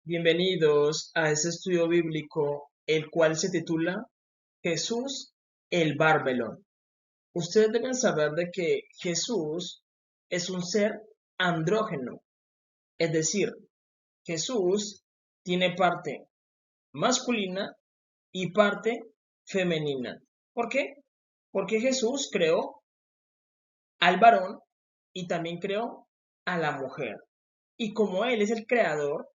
Bienvenidos a este estudio bíblico, el cual se titula Jesús el Barbelón. Ustedes deben saber de que Jesús es un ser andrógeno, es decir, Jesús tiene parte masculina y parte femenina. ¿Por qué? Porque Jesús creó al varón y también creó a la mujer. Y como Él es el creador,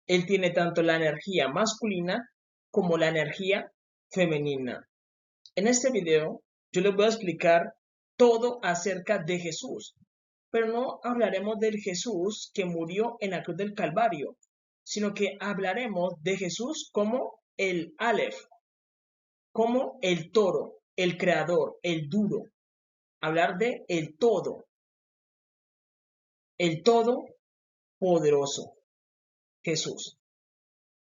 Él tiene tanto la energía masculina como la energía femenina. En este video yo les voy a explicar todo acerca de Jesús, pero no hablaremos del Jesús que murió en la cruz del Calvario, sino que hablaremos de Jesús como el Aleph, como el toro, el creador, el duro. Hablar de el todo poderoso, Jesús.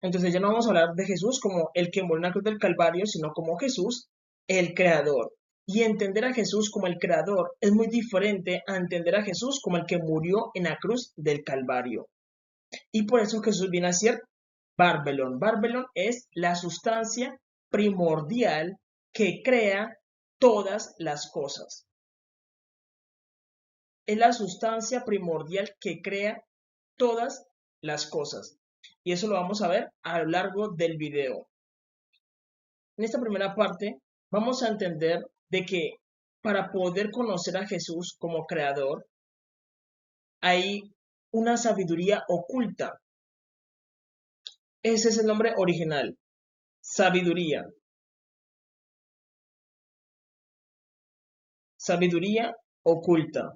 Entonces ya no vamos a hablar de Jesús como el que murió en la cruz del Calvario, sino como Jesús, el creador. Y entender a Jesús como el creador es muy diferente a entender a Jesús como el que murió en la cruz del Calvario. Y por eso Jesús viene a ser Barbelón. Barbelón es la sustancia primordial que crea todas las cosas. Es la sustancia primordial que crea todas las cosas. Y eso lo vamos a ver a lo largo del video. En esta primera parte vamos a entender de que para poder conocer a Jesús como creador hay una sabiduría oculta. Ese es el nombre original, sabiduría. Sabiduría oculta.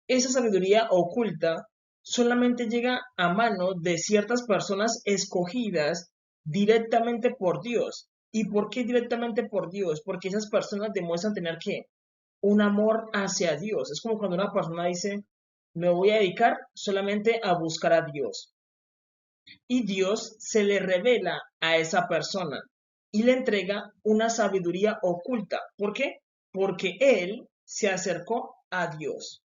Esa sabiduría oculta solamente llega a mano de ciertas personas escogidas directamente por Dios. ¿Y por qué directamente por Dios? Porque esas personas demuestran tener ¿qué? Un amor hacia Dios. Es como cuando una persona dice, me voy a dedicar solamente a buscar a Dios. Y Dios se le revela a esa persona y le entrega una sabiduría oculta. ¿Por qué? Porque él se acercó a Dios.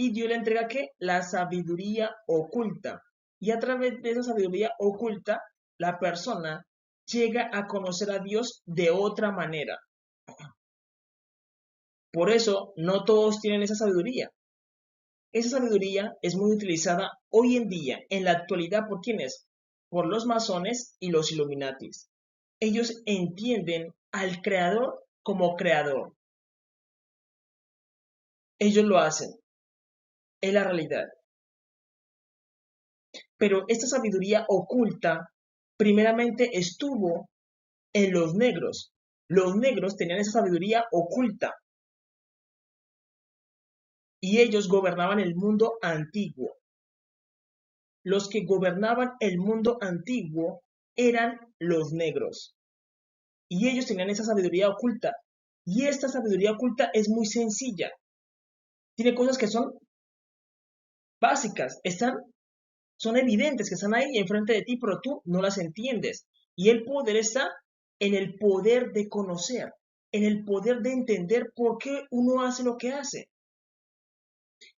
Y Dios le entrega ¿qué? La sabiduría oculta. Y a través de esa sabiduría oculta, la persona llega a conocer a Dios de otra manera. Por eso, no todos tienen esa sabiduría. Esa sabiduría es muy utilizada hoy en día, en la actualidad, ¿por quiénes? Por los masones y los Illuminatis. Ellos entienden al creador como creador. Ellos lo hacen. Es la realidad. Pero esta sabiduría oculta primeramente estuvo en los negros. Los negros tenían esa sabiduría oculta y ellos gobernaban el mundo antiguo. Los que gobernaban el mundo antiguo eran los negros y ellos tenían esa sabiduría oculta. Y esta sabiduría oculta es muy sencilla. Tiene cosas que son básicas, son evidentes, que están ahí enfrente de ti, pero tú no las entiendes. Y el poder está en el poder de conocer, en el poder de entender por qué uno hace lo que hace.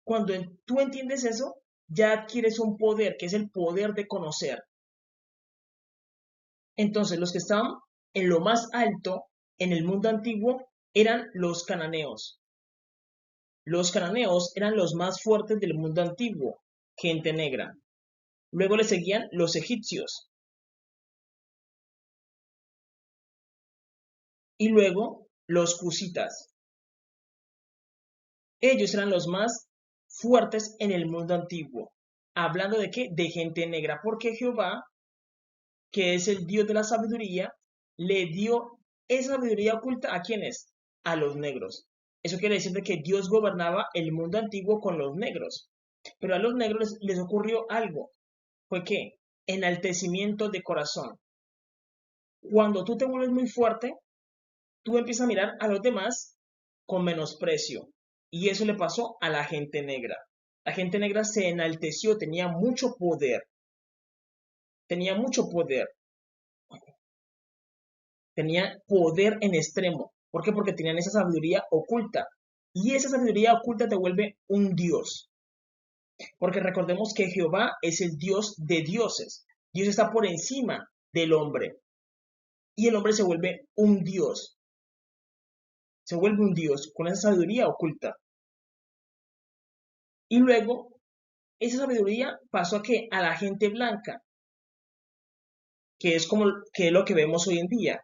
Cuando tú entiendes eso, ya adquieres un poder, que es el poder de conocer. Entonces, los que estaban en lo más alto en el mundo antiguo eran los cananeos. Los cananeos eran los más fuertes del mundo antiguo, gente negra. Luego le seguían los egipcios. Y luego los cusitas. Ellos eran los más fuertes en el mundo antiguo. Hablando de qué? De gente negra. Porque Jehová, que es el Dios de la sabiduría, le dio esa sabiduría oculta ¿a quiénes? A los negros. Eso quiere decir que Dios gobernaba el mundo antiguo con los negros. Pero a los negros les ocurrió algo. ¿Fue qué? Enaltecimiento de corazón. Cuando tú te vuelves muy fuerte, tú empiezas a mirar a los demás con menosprecio. Y eso le pasó a la gente negra. La gente negra se enalteció, tenía mucho poder. Tenía mucho poder. Tenía poder en extremo. ¿Por qué? Porque tenían esa sabiduría oculta. Y esa sabiduría oculta te vuelve un dios. Porque recordemos que Jehová es el Dios de dioses. Dios está por encima del hombre. Y el hombre se vuelve un Dios. Se vuelve un Dios con esa sabiduría oculta. Y luego, esa sabiduría pasó a la gente blanca, que es como que es lo que vemos hoy en día.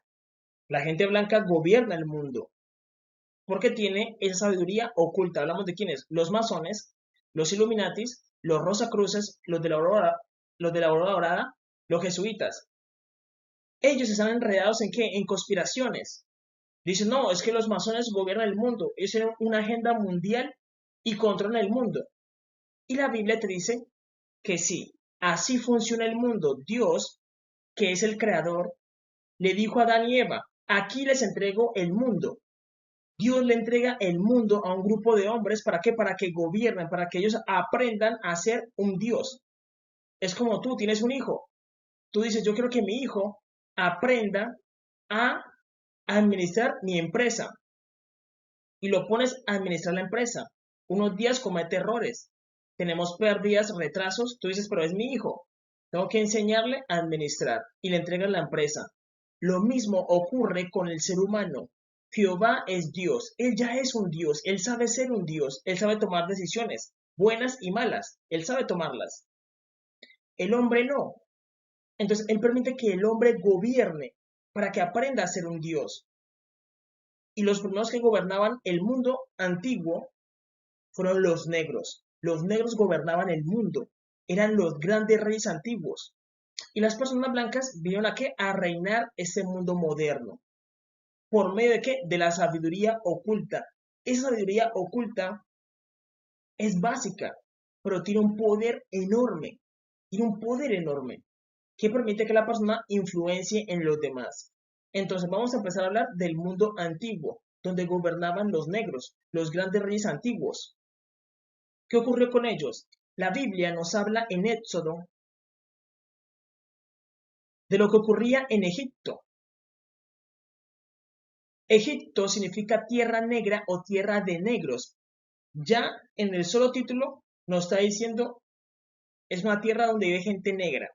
La gente blanca gobierna el mundo porque tiene esa sabiduría oculta. Hablamos de quiénes: los masones, los Illuminatis, los Rosacruces, los de la Aurora Dorada, los jesuitas. Ellos están enredados en qué? En conspiraciones. Dicen, no, es que los masones gobiernan el mundo. Ellos tienen una agenda mundial y controlan el mundo. Y la Biblia te dice que sí, así funciona el mundo. Dios, que es el creador, le dijo a Adán y Eva: aquí les entrego el mundo. Dios le entrega el mundo a un grupo de hombres. ¿Para qué? Para que gobiernen, para que ellos aprendan a ser un Dios. Es como tú tienes un hijo. Tú dices, yo quiero que mi hijo aprenda a administrar mi empresa. Y lo pones a administrar la empresa. Unos días comete errores. Tenemos pérdidas, retrasos. Tú dices, pero es mi hijo. Tengo que enseñarle a administrar. Y le entregas la empresa. Lo mismo ocurre con el ser humano. Jehová es Dios. Él ya es un Dios. Él sabe ser un Dios. Él sabe tomar decisiones, buenas y malas. Él sabe tomarlas. El hombre no. Entonces, Él permite que el hombre gobierne para que aprenda a ser un Dios. Y los primeros que gobernaban el mundo antiguo fueron los negros. Los negros gobernaban el mundo. Eran los grandes reyes antiguos. Y las personas blancas vinieron a qué? A reinar este mundo moderno. ¿Por medio de qué? De la sabiduría oculta. Esa sabiduría oculta es básica, pero tiene un poder enorme. Tiene un poder enorme que permite que la persona influencie en los demás. Entonces vamos a empezar a hablar del mundo antiguo, donde gobernaban los negros, los grandes reyes antiguos. ¿Qué ocurrió con ellos? La Biblia nos habla en Éxodo de lo que ocurría en Egipto. Egipto significa tierra negra o tierra de negros. Ya en el solo título nos está diciendo es una tierra donde vive gente negra.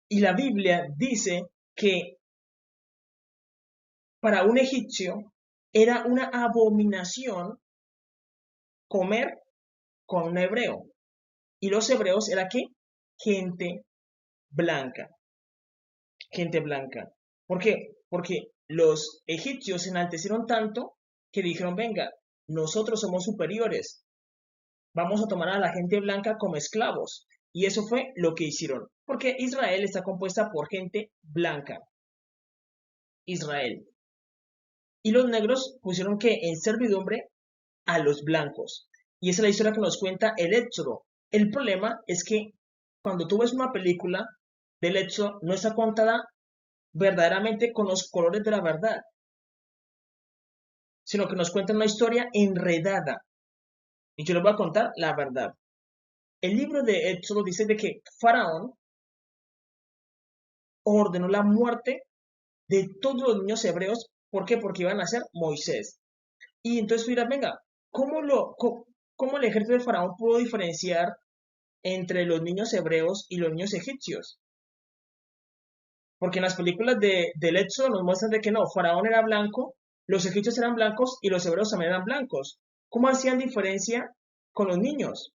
Y la Biblia dice que para un egipcio era una abominación comer con un hebreo. Y los hebreos era ¿qué? Gente blanca. Gente blanca. ¿Por qué? Porque los egipcios se enaltecieron tanto que dijeron, venga, nosotros somos superiores. Vamos a tomar a la gente blanca como esclavos. Y eso fue lo que hicieron. Porque Israel está compuesta por gente blanca. Israel. Y los negros pusieron que en servidumbre a los blancos. Y esa es la historia que nos cuenta el Éxodo. El problema es que cuando tú ves una película del Éxodo, no está contada verdaderamente con los colores de la verdad, sino que nos cuenta una historia enredada. Y yo les voy a contar la verdad. El libro de Éxodo dice de que Faraón ordenó la muerte de todos los niños hebreos. ¿Por qué? Porque iban a ser Moisés. Y entonces tú dirás, venga, ¿cómo el ejército de Faraón pudo diferenciar entre los niños hebreos y los niños egipcios? Porque en las películas del Éxodo nos muestran de que no, Faraón era blanco, los egipcios eran blancos y los hebreos también eran blancos. ¿Cómo hacían diferencia con los niños?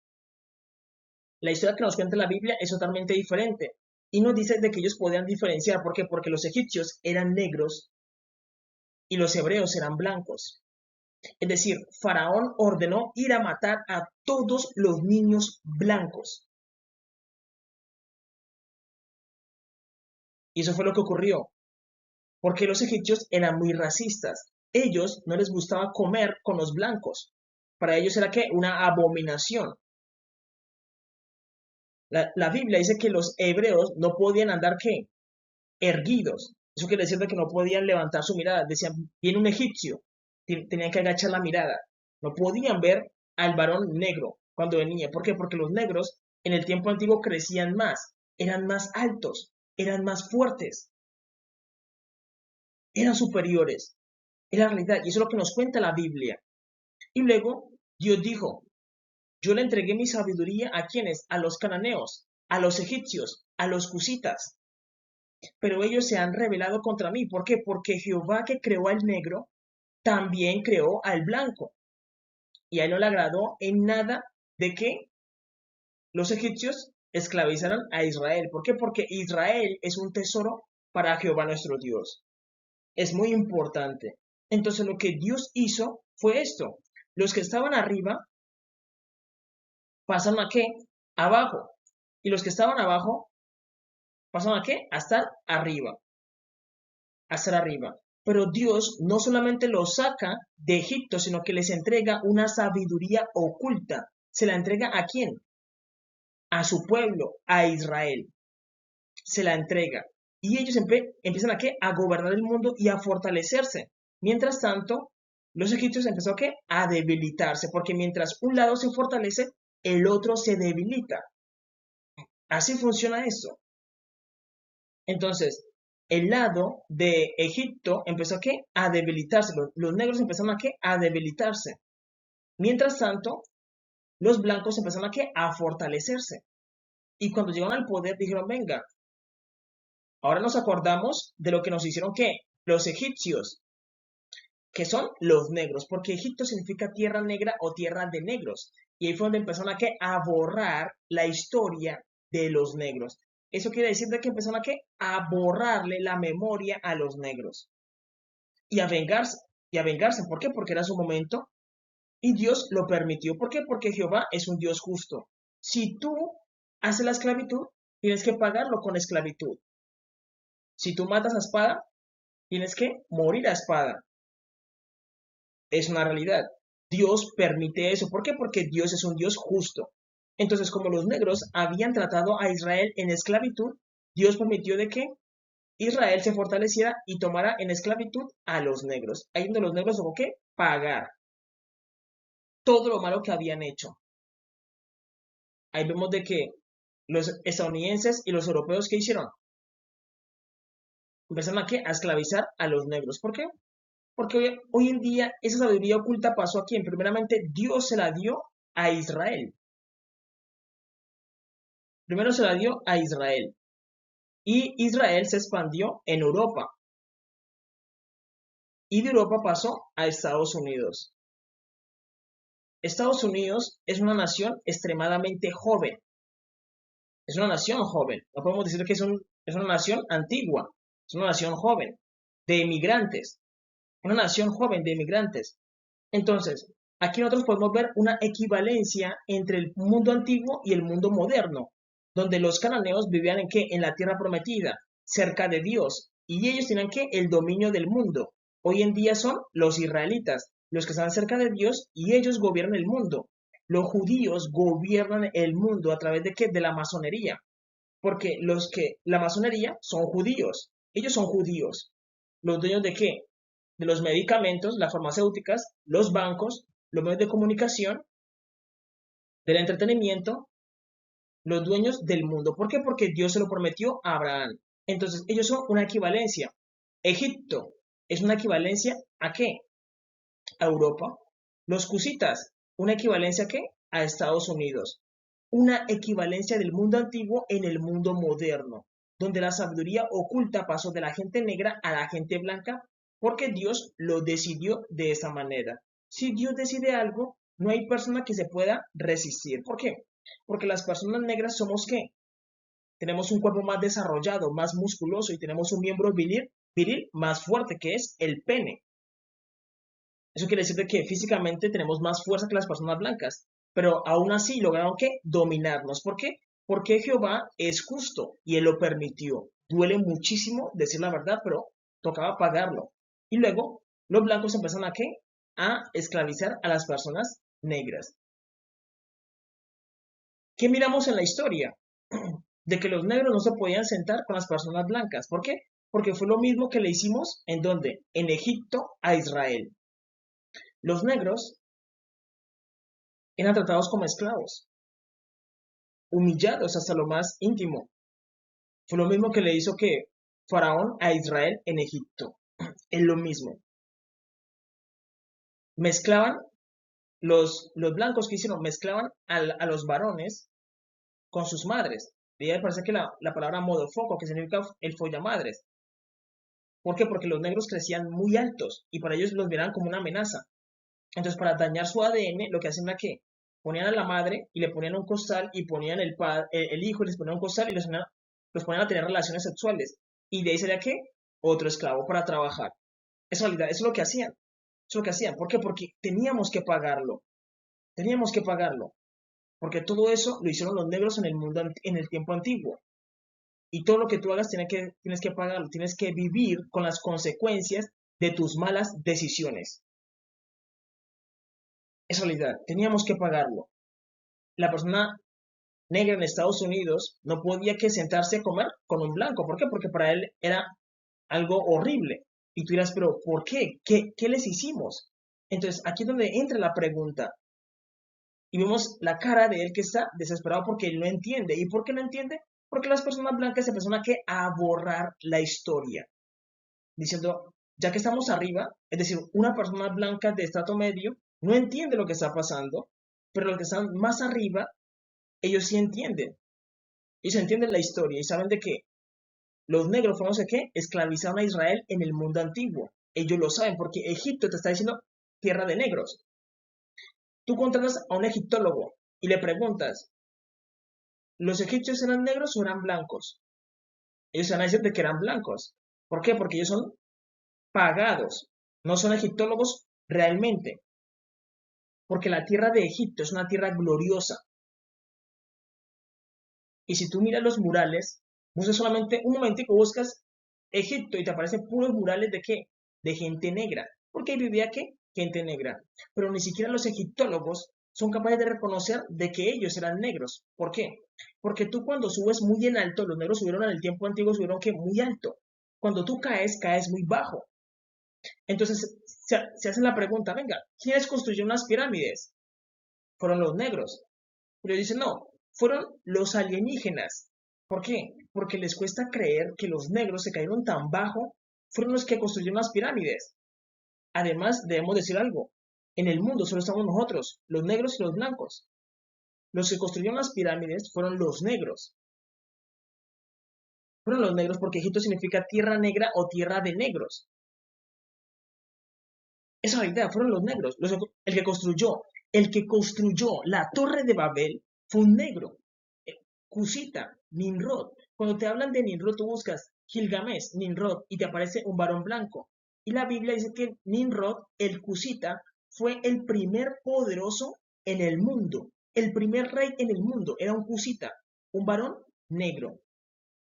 La historia que nos cuenta la Biblia es totalmente diferente. Y nos dice de que ellos podían diferenciar. ¿Por qué? Porque los egipcios eran negros y los hebreos eran blancos. Es decir, Faraón ordenó ir a matar a todos los niños blancos. Y eso fue lo que ocurrió. Porque los egipcios eran muy racistas. Ellos no les gustaba comer con los blancos. Para ellos era ¿qué? Una abominación. La Biblia dice que los hebreos no podían andar ¿qué? Erguidos. Eso quiere decir que no podían levantar su mirada. Decían, viene un egipcio. Tenían que agachar la mirada. No podían ver al varón negro cuando venía. ¿Por qué? Porque los negros en el tiempo antiguo crecían más, eran más altos, eran más fuertes, eran superiores. Es la realidad. Y eso es lo que nos cuenta la Biblia. Y luego Dios dijo, Yo le entregué mi sabiduría ¿a quiénes? A los cananeos, a los egipcios, a los cusitas, pero ellos se han rebelado contra mí. ¿Por qué? Porque Jehová que creó al negro, también creó al blanco. Y a él no le agradó en nada de que los egipcios esclavizaran a Israel. ¿Por qué? Porque Israel es un tesoro para Jehová nuestro Dios. Es muy importante. Entonces lo que Dios hizo fue esto. Los que estaban arriba pasaron a qué? Abajo. Y los que estaban abajo pasaron a qué? A estar arriba. A estar arriba. Pero Dios no solamente los saca de Egipto, sino que les entrega una sabiduría oculta. ¿Se la entrega a quién? A su pueblo, a Israel. Se la entrega. Y ellos empiezan a qué? A gobernar el mundo y a fortalecerse. Mientras tanto, los egipcios empezaron a qué? A debilitarse, porque mientras un lado se fortalece, el otro se debilita. Así funciona esto. Entonces, el lado de Egipto empezó a qué? A debilitarse. Los negros empezaron a qué? A debilitarse. Mientras tanto, los blancos empezaron a qué? A fortalecerse. Y cuando llegaron al poder dijeron, venga, ahora nos acordamos de lo que nos hicieron ¿qué? Los egipcios, que son los negros, porque Egipto significa tierra negra o tierra de negros. Y ahí fue donde empezaron a qué? A borrar la historia de los negros. Eso quiere decir de que empezaron a qué? A borrarle la memoria a los negros. Y a vengarse. Y a vengarse. ¿Por qué? Porque era su momento. Y Dios lo permitió. ¿Por qué? Porque Jehová es un Dios justo. Si tú haces la esclavitud, tienes que pagarlo con esclavitud. Si tú matas a espada, tienes que morir a espada. Es una realidad. Dios permite eso. ¿Por qué? Porque Dios es un Dios justo. Entonces, como los negros habían tratado a Israel en esclavitud, Dios permitió de que Israel se fortaleciera y tomara en esclavitud a los negros. Ahí donde los negros tuvo que pagar todo lo malo que habían hecho. Ahí vemos de que los estadounidenses y los europeos, ¿qué hicieron? Empezaron a esclavizar a los negros. ¿Por qué? Porque hoy en día esa sabiduría oculta pasó a quién. Primeramente, Dios se la dio a Israel. Primero se la dio a Israel. Y Israel se expandió en Europa. Y de Europa pasó a Estados Unidos. Estados Unidos es una nación extremadamente joven. Es una nación joven. No podemos decir que es una nación antigua. Es una nación joven de inmigrantes. Una nación joven de inmigrantes. Entonces, aquí nosotros podemos ver una equivalencia entre el mundo antiguo y el mundo moderno, donde los cananeos vivían en qué? En la tierra prometida, cerca de Dios, y ellos tenían que el dominio del mundo. Hoy en día son los israelitas, los que están cerca de Dios y ellos gobiernan el mundo. Los judíos gobiernan el mundo a través de qué? De la masonería, porque la masonería son judíos, ellos son judíos. ¿Los dueños de qué? De los medicamentos, las farmacéuticas, los bancos, los medios de comunicación, del entretenimiento, los dueños del mundo. ¿Por qué? Porque Dios se lo prometió a Abraham. Entonces, ellos son una equivalencia. Egipto es una equivalencia ¿a qué? A Europa. Los cusitas, una equivalencia ¿a qué? A Estados Unidos. Una equivalencia del mundo antiguo en el mundo moderno, donde la sabiduría oculta pasó de la gente negra a la gente blanca porque Dios lo decidió de esa manera. Si Dios decide algo, no hay persona que se pueda resistir. ¿Por qué? Porque las personas negras somos ¿qué? Tenemos un cuerpo más desarrollado, más musculoso y tenemos un miembro viril más fuerte que es el pene. Eso quiere decir que físicamente tenemos más fuerza que las personas blancas, pero aún así lograron que dominarnos. ¿Por qué? Porque Jehová es justo y él lo permitió. Duele muchísimo decir la verdad, pero tocaba pagarlo. Y luego los blancos empezaron a qué? A esclavizar a las personas negras. ¿Qué miramos en la historia? De que los negros no se podían sentar con las personas blancas. ¿Por qué? Porque fue lo mismo que le hicimos en donde? En Egipto a Israel. Los negros eran tratados como esclavos, humillados hasta lo más íntimo. Fue lo mismo que le hizo que Faraón a Israel en Egipto. Es lo mismo. Mezclaban Los blancos que hicieron mezclaban a los varones con sus madres. Y ahí me parece que la palabra modofoco, que significa el follamadres. ¿Por qué? Porque los negros crecían muy altos y para ellos los miraban como una amenaza. Entonces, para dañar su ADN, lo que hacen era que ponían a la madre y le ponían un costal y ponían el hijo y les ponían un costal y los ponían a tener relaciones sexuales. Y de ahí sería que otro esclavo para trabajar. Eso es lo que hacían. Eso es lo que hacían. ¿Por qué? Porque teníamos que pagarlo. Teníamos que pagarlo. Porque todo eso lo hicieron los negros en el mundo, en el tiempo antiguo. Y todo lo que tú hagas tienes que pagarlo. Tienes que vivir con las consecuencias de tus malas decisiones. Es realidad. Teníamos que pagarlo. La persona negra en Estados Unidos no podía que sentarse a comer con un blanco. ¿Por qué? Porque para él era algo horrible. Y tú dirás, pero ¿por qué? ¿Qué les hicimos? Entonces, aquí es donde entra la pregunta. Y vemos la cara de él que está desesperado porque él no entiende. ¿Y por qué no entiende? Porque las personas blancas se empiezan a borrar la historia. Diciendo, ya que estamos arriba, es decir, una persona blanca de estrato medio no entiende lo que está pasando, pero los que están más arriba, ellos sí entienden. Ellos entienden la historia y saben de que los negros fueron, no sé qué, esclavizaron a Israel en el mundo antiguo. Ellos lo saben porque Egipto te está diciendo tierra de negros. Tú contratas a un egiptólogo y le preguntas, ¿los egipcios eran negros o eran blancos? Ellos se van a decir de que eran blancos. ¿Por qué? Porque ellos son pagados, no son egiptólogos realmente. Porque la tierra de Egipto es una tierra gloriosa. Y si tú miras los murales, buscas solamente un momentico, buscas Egipto y te aparecen puros murales de qué? De gente negra. Porque ahí vivía qué? Gente negra. Pero ni siquiera los egiptólogos son capaces de reconocer de que ellos eran negros. ¿Por qué? Porque tú cuando subes muy en alto, los negros subieron en el tiempo antiguo, subieron que muy alto. Cuando tú caes, caes muy bajo. Entonces se hacen la pregunta, venga, ¿quiénes construyeron las pirámides? Fueron los negros. Pero dicen, no, fueron los alienígenas. ¿Por qué? Porque les cuesta creer que los negros se cayeron tan bajo, fueron los que construyeron las pirámides. Además, debemos decir algo. En el mundo solo estamos nosotros, los negros y los blancos. Los que construyeron las pirámides fueron los negros. Fueron los negros porque Egipto significa tierra negra o tierra de negros. Esa es la idea, fueron los negros. El que construyó la torre de Babel fue un negro. Cusita, Nimrod. Cuando te hablan de Nimrod, tú buscas Gilgamesh, Nimrod, y te aparece un varón blanco. Y la Biblia dice que Nimrod, el Cusita, fue el primer poderoso en el mundo. El primer rey en el mundo era un Cusita, un varón negro.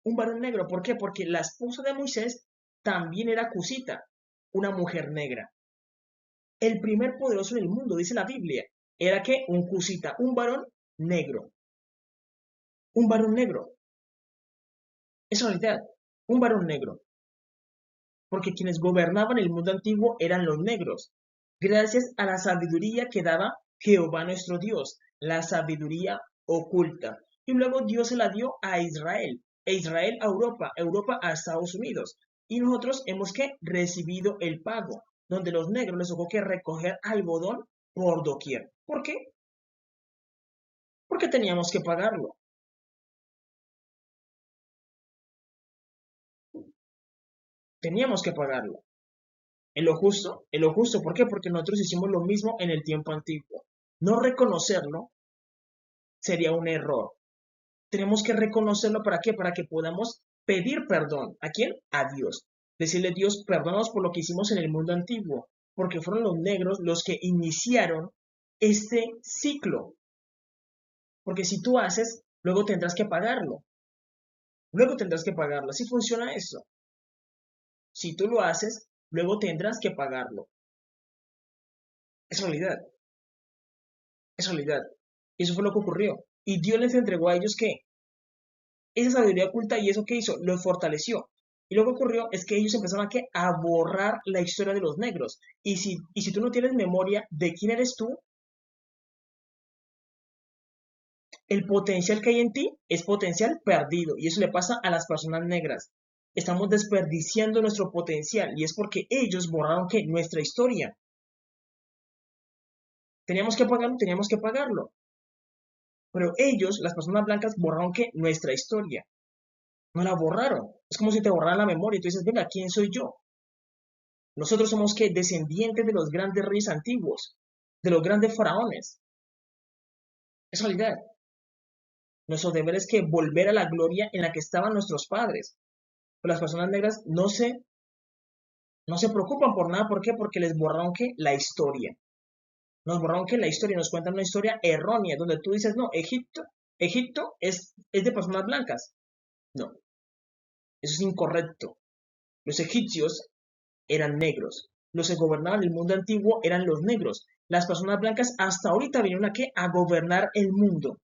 Un varón negro, ¿por qué? Porque la esposa de Moisés también era Cusita, una mujer negra. El primer poderoso en el mundo, dice la Biblia, era que un Cusita, un varón negro. Un varón negro. Es realidad, un varón negro, porque quienes gobernaban el mundo antiguo eran los negros, gracias a la sabiduría que daba Jehová nuestro Dios, la sabiduría oculta. Y luego Dios se la dio a Israel, e Israel a Europa, Europa a Estados Unidos. Y nosotros hemos que recibido el pago, donde los negros les tocó que recoger algodón por doquier. ¿Por qué? Porque teníamos que pagarlo. Teníamos que pagarlo. En lo justo, ¿por qué? Porque nosotros hicimos lo mismo en el tiempo antiguo. No reconocerlo sería un error. Tenemos que reconocerlo ¿para qué? Para que podamos pedir perdón. ¿A quién? A Dios. Decirle, Dios, perdónanos por lo que hicimos en el mundo antiguo, porque fueron los negros los que iniciaron este ciclo. Porque si tú haces, luego tendrás que pagarlo. Luego tendrás que pagarlo. Así funciona eso. Si tú lo haces, luego tendrás que pagarlo. Es realidad. Es realidad. Y eso fue lo que ocurrió. Y Dios les entregó a ellos que esa sabiduría oculta y eso que hizo, los fortaleció. Y lo que ocurrió es que ellos empezaron a borrar la historia de los negros. Y si tú no tienes memoria de quién eres tú, el potencial que hay en ti es potencial perdido. Y eso le pasa a las personas negras. Estamos desperdiciando nuestro potencial y es porque ellos borraron que nuestra historia. Teníamos que pagarlo. Pero ellos, las personas blancas, borraron que nuestra historia. No la borraron. Es como si te borraran la memoria y tú dices, venga, ¿quién soy yo? Nosotros somos que descendientes de los grandes reyes antiguos, de los grandes faraones. Es realidad. Nuestro deber es que volver a la gloria en la que estaban nuestros padres. Pero las personas negras no se preocupan por nada. ¿Por qué? Porque les borraron que la historia. Nos borraron que la historia, nos cuentan una historia errónea, donde tú dices, no, Egipto es de personas blancas. No, eso es incorrecto. Los egipcios eran negros. Los que gobernaban el mundo antiguo eran los negros. Las personas blancas hasta ahorita vinieron a qué? A gobernar el mundo.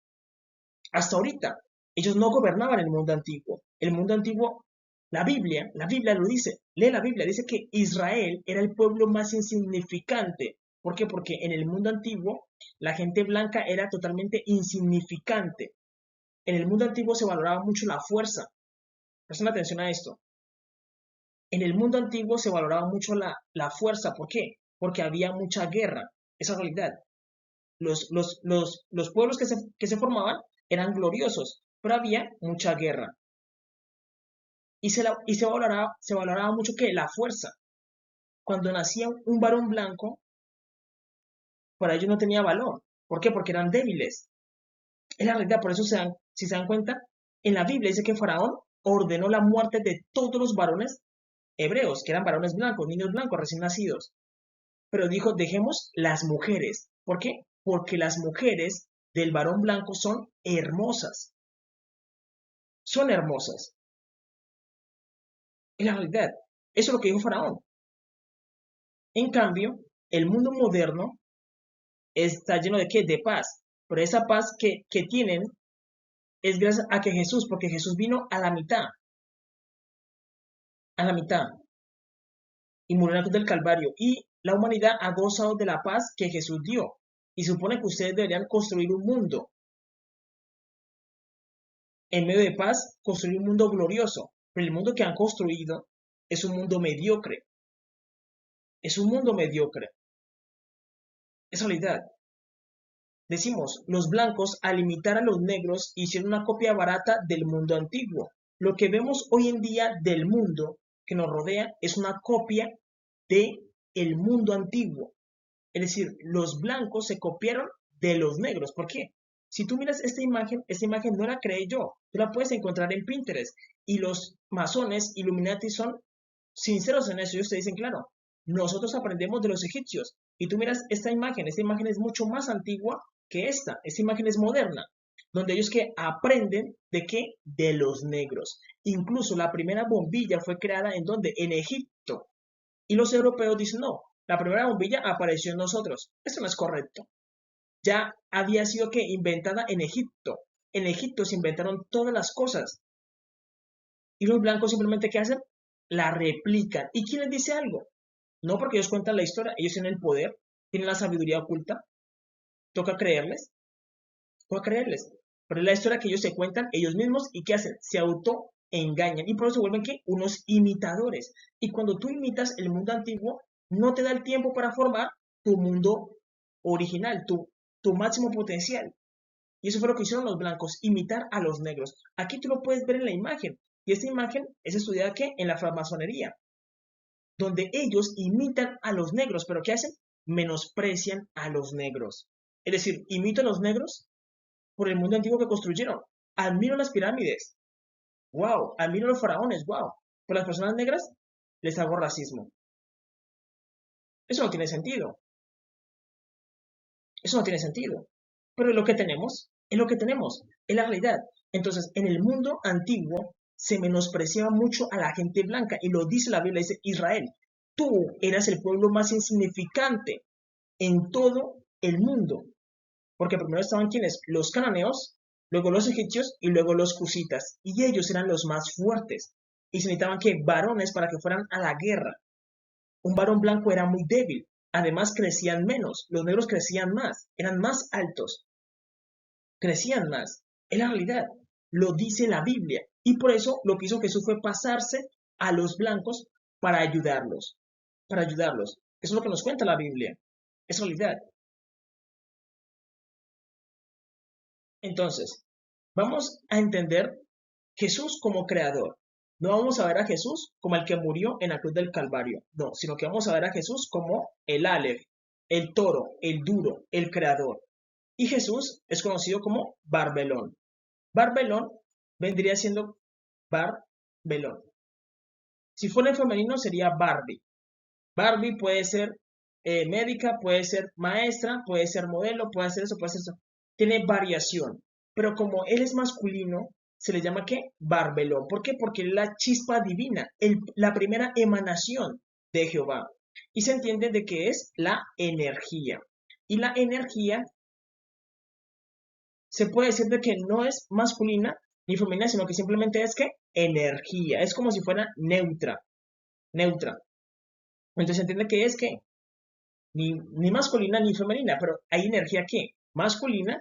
Hasta ahorita. Ellos no gobernaban el mundo antiguo. El mundo antiguo, la Biblia lo dice. Lee la Biblia, dice que Israel era el pueblo más insignificante. ¿Por qué? Porque en el mundo antiguo la gente blanca era totalmente insignificante. En el mundo antiguo se valoraba mucho la fuerza. Presten atención a esto. En el mundo antiguo se valoraba mucho la fuerza. ¿Por qué? Porque había mucha guerra. Esa es la realidad. Los pueblos que se formaban eran gloriosos, pero había mucha guerra. Y se valoraba mucho que la fuerza. Cuando nacía un varón blanco, para ellos no tenía valor. ¿Por qué? Porque eran débiles. Es la realidad, por eso si se dan cuenta, en la Biblia dice que Faraón ordenó la muerte de todos los varones hebreos, que eran varones blancos, niños blancos recién nacidos. Pero dijo, dejemos las mujeres. ¿Por qué? Porque las mujeres del varón blanco son hermosas. Son hermosas. Es la realidad. Eso es lo que dijo Faraón. En cambio, el mundo moderno está lleno de ¿qué? De paz. Pero esa paz que tienen es gracias a que Jesús, porque Jesús vino a la mitad, y murió en la cruz del Calvario. Y la humanidad ha gozado de la paz que Jesús dio. Y supone que ustedes deberían construir un mundo en medio de paz, construir un mundo glorioso. Pero el mundo que han construido es un mundo mediocre. Es un mundo mediocre. Es realidad. Decimos, los blancos al imitar a los negros hicieron una copia barata del mundo antiguo. Lo que vemos hoy en día del mundo que nos rodea es una copia de el mundo antiguo. Es decir, los blancos se copiaron de los negros. ¿Por qué? Si tú miras esta imagen no la creé yo. Tú la puedes encontrar en Pinterest. Y los masones Illuminati son sinceros en eso. Ellos te dicen, claro, nosotros aprendemos de los egipcios. Y tú miras esta imagen es mucho más antigua que esta imagen es moderna, donde ellos que aprenden de qué, de los negros. Incluso la primera bombilla fue creada en donde, en Egipto. Y los europeos dicen, no, la primera bombilla apareció en nosotros. Eso no es correcto. Ya había sido que inventada en Egipto. En Egipto se inventaron todas las cosas. Y los blancos simplemente, ¿qué hacen? La replican. ¿Y quién les dice algo? No porque ellos cuentan la historia, ellos tienen el poder, tienen la sabiduría oculta. Toca creerles, toca creerles. Pero es la historia que ellos se cuentan ellos mismos y ¿qué hacen? Se autoengañan y por eso se vuelven ¿qué? Unos imitadores. Y cuando tú imitas el mundo antiguo, no te da el tiempo para formar tu mundo original, tu máximo potencial. Y eso fue lo que hicieron los blancos, imitar a los negros. Aquí tú lo puedes ver en la imagen. Y esta imagen es estudiada ¿qué? En la francmasonería, donde ellos imitan a los negros, pero ¿qué hacen? Menosprecian a los negros. Es decir, imito a los negros por el mundo antiguo que construyeron. Admiro las pirámides. Wow. Admiro los faraones. Wow. Por las personas negras les hago racismo. Eso no tiene sentido. Eso no tiene sentido. Pero es lo que tenemos, es la realidad. Entonces, en el mundo antiguo se menospreciaba mucho a la gente blanca y lo dice la Biblia, dice Israel, tú eras el pueblo más insignificante en todo el mundo, porque primero estaban quienes, los cananeos, luego los egipcios y luego los cusitas, y ellos eran los más fuertes y se necesitaban que varones para que fueran a la guerra. Un varón blanco era muy débil, además crecían menos, los negros crecían más, eran más altos, crecían más. Es la realidad, lo dice la Biblia. Y por eso lo que hizo Jesús fue pasarse a los blancos para ayudarlos. Para ayudarlos. Eso es lo que nos cuenta la Biblia. Es realidad. Entonces, vamos a entender Jesús como creador. No vamos a ver a Jesús como el que murió en la cruz del Calvario, no, sino que vamos a ver a Jesús como el Aleph, el toro, el duro, el creador. Y Jesús es conocido como Barbelón. Barbelón vendría siendo Barbelón. Si fuera en femenino sería Barbie. Barbie puede ser médica, puede ser maestra, puede ser modelo, puede ser eso, puede ser eso. Tiene variación. Pero como él es masculino, se le llama ¿qué? Barbelón. ¿Por qué? Porque es la chispa divina, la primera emanación de Jehová. Y se entiende de que es la energía. Y la energía se puede decir de que no es masculina ni femenina, sino que simplemente es que energía. Es como si fuera neutra. Neutra. Entonces se entiende que es que ni masculina ni femenina, pero hay energía que masculina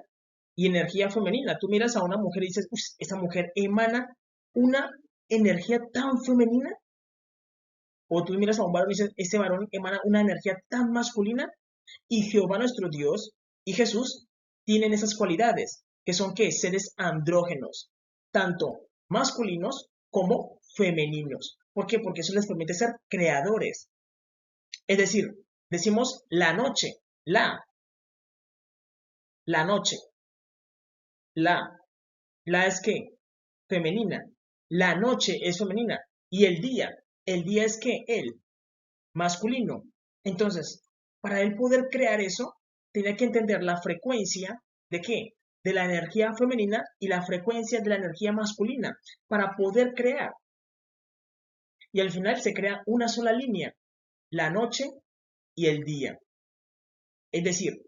y energía femenina. Tú miras a una mujer y dices, esta mujer emana una energía tan femenina, o tú miras a un varón y dices, este varón emana una energía tan masculina, y Jehová nuestro Dios y Jesús tienen esas cualidades, que son que seres andrógenos, tanto masculinos como femeninos. ¿Por qué? Porque eso les permite ser creadores. Es decir, decimos la noche, la noche, la, la es que femenina, la noche es femenina y el día es que él, masculino. Entonces, para él poder crear eso, tiene que entender la frecuencia de qué, de la energía femenina y la frecuencia de la energía masculina para poder crear. Y al final se crea una sola línea, la noche y el día. Es decir,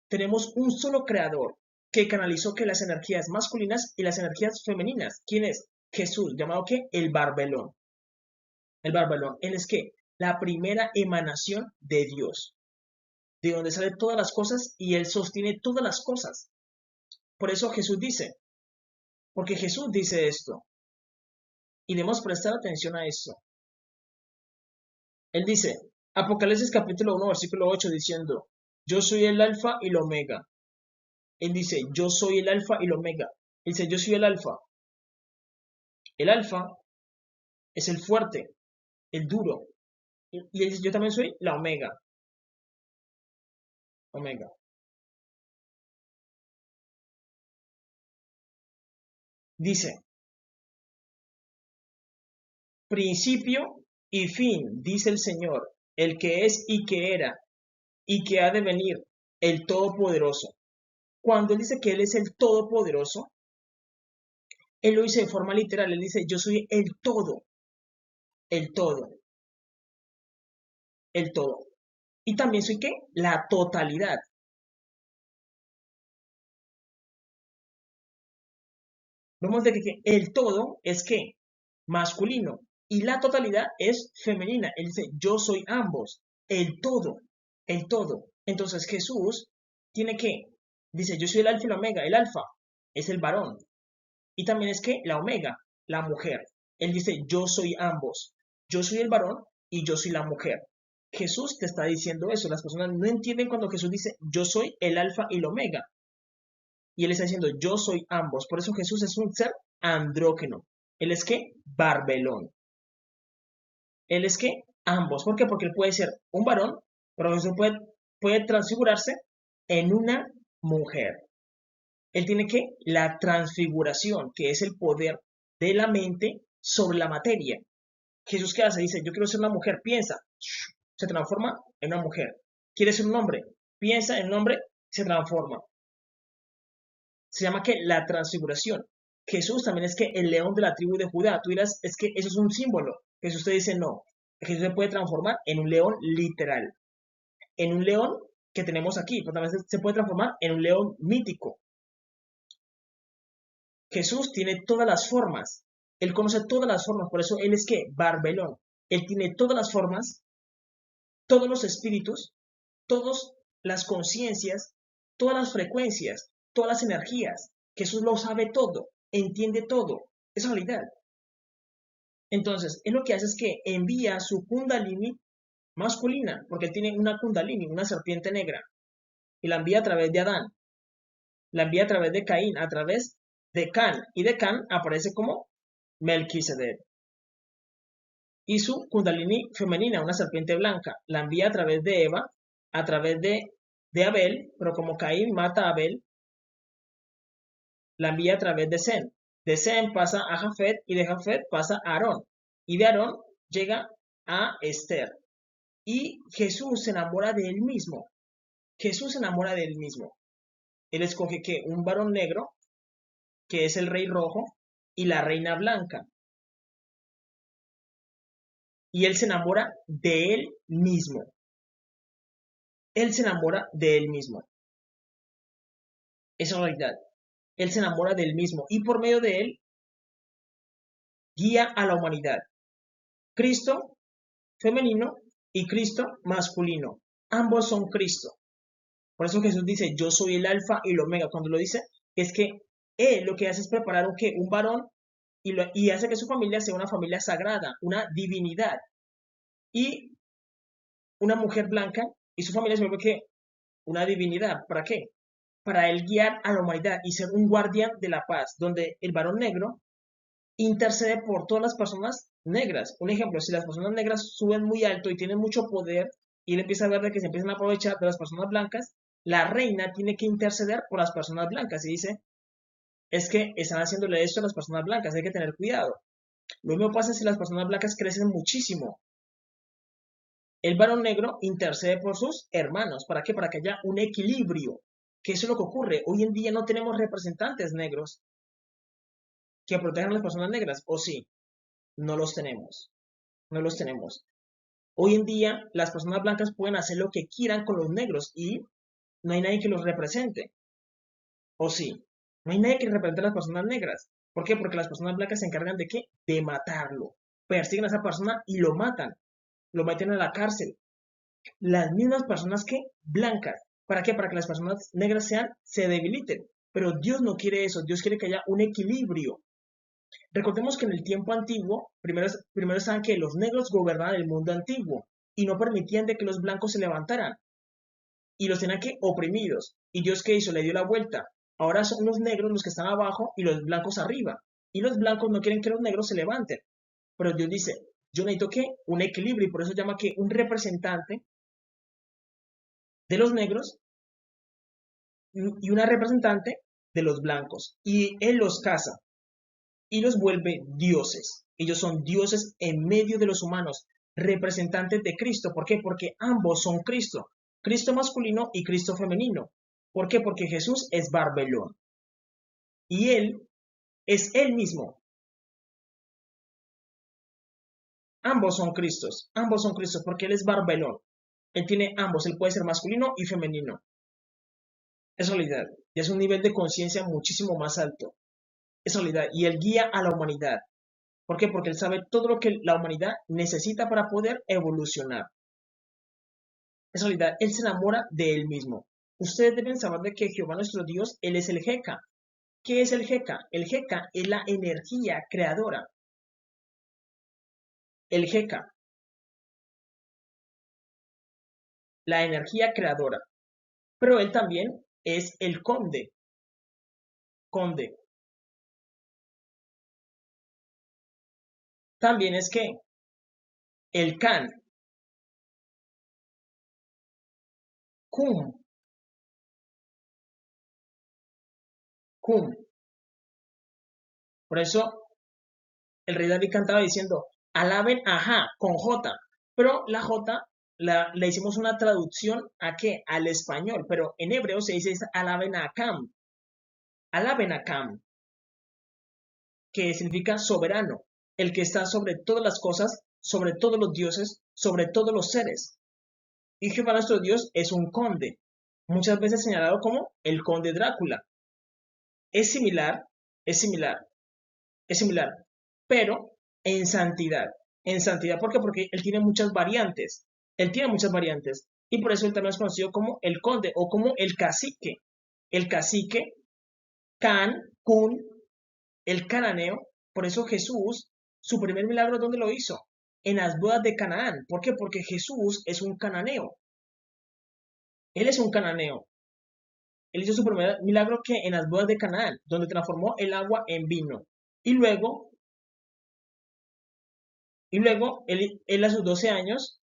tenemos un solo creador que canalizó que las energías masculinas y las energías femeninas. ¿Quién es? Jesús, llamado que el Barbelón. El Barbelón, él es que la primera emanación de Dios, de donde salen todas las cosas y él sostiene todas las cosas. Por eso Jesús dice, porque Jesús dice esto, y debemos prestar atención a esto. Él dice, Apocalipsis capítulo 1, versículo 8, diciendo, yo soy el alfa y el omega. Él dice, yo soy el alfa y el omega. Él dice, yo soy el alfa. El alfa es el fuerte, el duro. Y él dice, yo también soy la omega. Omega. Dice, principio y fin, dice el Señor, el que es y que era y que ha de venir, el Todopoderoso. Cuando él dice que él es el Todopoderoso, él lo dice de forma literal, él dice, yo soy el todo, el todo, el todo. Y también soy ¿qué? La totalidad. Vemos de que el todo es ¿qué? Masculino y la totalidad es femenina. Él dice, yo soy ambos, el todo, el todo. Entonces Jesús tiene que, dice, yo soy el alfa y la omega. El alfa es el varón y también es que la omega, la mujer. Él dice, yo soy ambos, yo soy el varón y yo soy la mujer. Jesús te está diciendo eso. Las personas no entienden cuando Jesús dice, yo soy el alfa y el omega. Y él está diciendo, yo soy ambos. Por eso Jesús es un ser andrógeno. Él es que Barbelón. Él es que ambos. ¿Por qué? Porque él puede ser un varón, pero Jesús puede transfigurarse en una mujer. Él tiene que la transfiguración, que es el poder de la mente sobre la materia. Jesús, ¿qué hace? Dice, yo quiero ser una mujer, piensa, se transforma en una mujer. ¿Quiere ser un hombre? Piensa en un hombre, se transforma. Se llama que la transfiguración. Jesús también es que el león de la tribu de Judá. Tú dirás, es que eso es un símbolo. Jesús te dice, no. Jesús se puede transformar en un león literal. En un león que tenemos aquí, pero también se puede transformar en un león mítico. Jesús tiene todas las formas. Él conoce todas las formas. Por eso Él es que Barbelón. Él tiene todas las formas, todos los espíritus, todas las conciencias, todas las frecuencias, todas las energías. Jesús lo sabe todo, entiende todo. Es realidad. Entonces, él lo que hace es que envía su kundalini masculina, porque él tiene una kundalini, una serpiente negra, y la envía a través de Adán. La envía a través de Caín, a través de Can. Y de Can aparece como Melquisedec. Y su Kundalini femenina, una serpiente blanca, la envía a través de Eva, a través de Abel, pero como Caín mata a Abel, la envía a través de Zen. De Zen pasa a Jafet y de Jafet pasa a Aarón. Y de Aarón llega a Esther. Y Jesús se enamora de él mismo. Jesús se enamora de él mismo. Él escoge que un varón negro, que es el rey rojo, y la reina blanca. Y él se enamora de él mismo. Él se enamora de él mismo. Esa es la realidad. Él se enamora de él mismo. Y por medio de él, guía a la humanidad. Cristo femenino y Cristo masculino. Ambos son Cristo. Por eso Jesús dice, yo soy el alfa y el omega. Cuando lo dice, es que él lo que hace es preparar un varón y hace que su familia sea una familia sagrada, una divinidad. Y una mujer blanca y su familia se vuelve que una divinidad. ¿Para qué? Para él guiar a la humanidad y ser un guardián de la paz, donde el varón negro intercede por todas las personas negras. Un ejemplo, si las personas negras suben muy alto y tienen mucho poder y él empieza a ver de que se empiezan a aprovechar de las personas blancas, la reina tiene que interceder por las personas blancas y dice, es que están haciéndole esto a las personas blancas, hay que tener cuidado. Lo mismo pasa si las personas blancas crecen muchísimo. El varón negro intercede por sus hermanos. ¿Para qué? Para que haya un equilibrio. Que eso es lo que ocurre. Hoy en día no tenemos representantes negros que protejan a las personas negras. ¿O sí? No los tenemos. No los tenemos. Hoy en día las personas blancas pueden hacer lo que quieran con los negros y no hay nadie que los represente. ¿O sí? No hay nadie que represente a las personas negras. ¿Por qué? Porque las personas blancas se encargan de qué? De matarlo. Persiguen a esa persona y lo matan. Lo meten a la cárcel. Las mismas personas que blancas. ¿Para qué? Para que las personas negras se debiliten. Pero Dios no quiere eso. Dios quiere que haya un equilibrio. Recordemos que en el tiempo antiguo, primero estaban que los negros gobernaban el mundo antiguo y no permitían de que los blancos se levantaran y los tenían que oprimidos. ¿Y Dios qué hizo? Le dio la vuelta. Ahora son los negros los que están abajo y los blancos arriba. Y los blancos no quieren que los negros se levanten. Pero Dios dice, yo necesito que un equilibrio y por eso llama que un representante de los negros y una representante de los blancos. Y Él los casa y los vuelve dioses. Ellos son dioses en medio de los humanos, representantes de Cristo. ¿Por qué? Porque ambos son Cristo. Cristo masculino y Cristo femenino. ¿Por qué? Porque Jesús es Barbelón. Y Él es Él mismo. Ambos son Cristos, porque Él es Barbelón. Él tiene ambos, Él puede ser masculino y femenino. Es realidad. Y es un nivel de conciencia muchísimo más alto. Es realidad. Y Él guía a la humanidad. ¿Por qué? Porque Él sabe todo lo que la humanidad necesita para poder evolucionar. Es realidad. Él se enamora de Él mismo. Ustedes deben saber de que Jehová nuestro Dios, Él es el Jeca. ¿Qué es el Jeca? El Jeca es la energía creadora. El Jeca, la energía creadora. Pero Él también es el conde. Conde. También es que el Can, Cum, Cum. Por eso el rey David cantaba diciendo, alaben ajá, con J. Pero la J le hicimos una traducción a qué? Al español. Pero en hebreo se dice alaben a Cam. Alaben a Cam, que significa soberano, el que está sobre todas las cosas, sobre todos los dioses, sobre todos los seres. Y Jehová nuestro Dios es un conde, muchas veces señalado como el conde Drácula. Es similar, es similar, es similar, pero en santidad. En santidad, ¿por qué? Porque él tiene muchas variantes. Él tiene muchas variantes. Y por eso él también es conocido como el conde o como el cacique. El cacique, Can, Kun, el cananeo. Por eso Jesús, su primer milagro, ¿dónde lo hizo? En las bodas de Canaán. ¿Por qué? Porque Jesús es un cananeo. Él es un cananeo. Él hizo su primer milagro que en las bodas de Canaán, donde transformó el agua en vino. Y luego, él a sus 12 años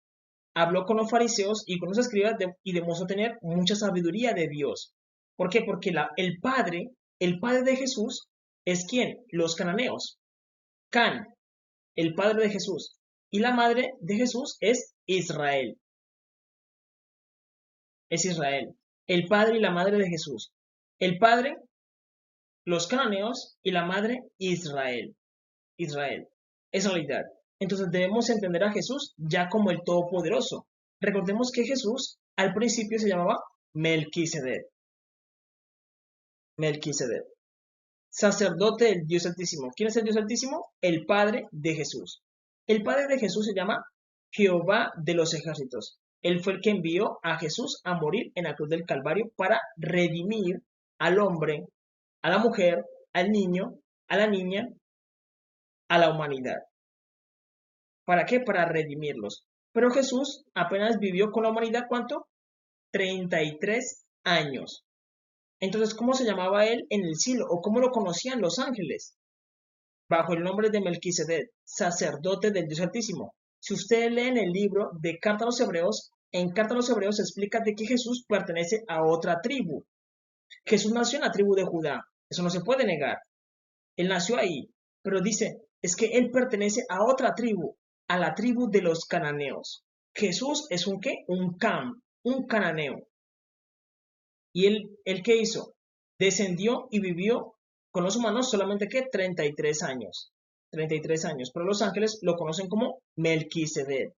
habló con los fariseos y con los escribas y demostró tener mucha sabiduría de Dios. ¿Por qué? Porque el padre de Jesús es ¿quién? Los cananeos. Can, el padre de Jesús. Y la madre de Jesús es Israel. Es Israel. El padre y la madre de Jesús. El padre, los cananeos, y la madre, Israel. Israel. Es realidad. Entonces debemos entender a Jesús ya como el Todopoderoso. Recordemos que Jesús al principio se llamaba Melquisedec. Melquisedec. Sacerdote del Dios Altísimo. ¿Quién es el Dios Altísimo? El Padre de Jesús. El Padre de Jesús se llama Jehová de los ejércitos. Él fue el que envió a Jesús a morir en la cruz del Calvario para redimir al hombre, a la mujer, al niño, a la niña, a la humanidad. ¿Para qué? Para redimirlos. Pero Jesús apenas vivió con la humanidad, ¿cuánto? 33 años. Entonces, ¿cómo se llamaba él en el cielo? ¿O cómo lo conocían los ángeles? Bajo el nombre de Melquisedec, sacerdote del Dios Altísimo. Si ustedes leen el libro de Carta a los Hebreos, en Carta a los Hebreos se explica de que Jesús pertenece a otra tribu. Jesús nació en la tribu de Judá. Eso no se puede negar. Él nació ahí. Pero dice, es que él pertenece a otra tribu, a la tribu de los cananeos. Jesús es un ¿qué? Un cananeo. ¿Y él qué hizo? Descendió y vivió con los humanos solamente ¿qué? 33 años. 33 años. Pero los ángeles lo conocen como Melquisedec,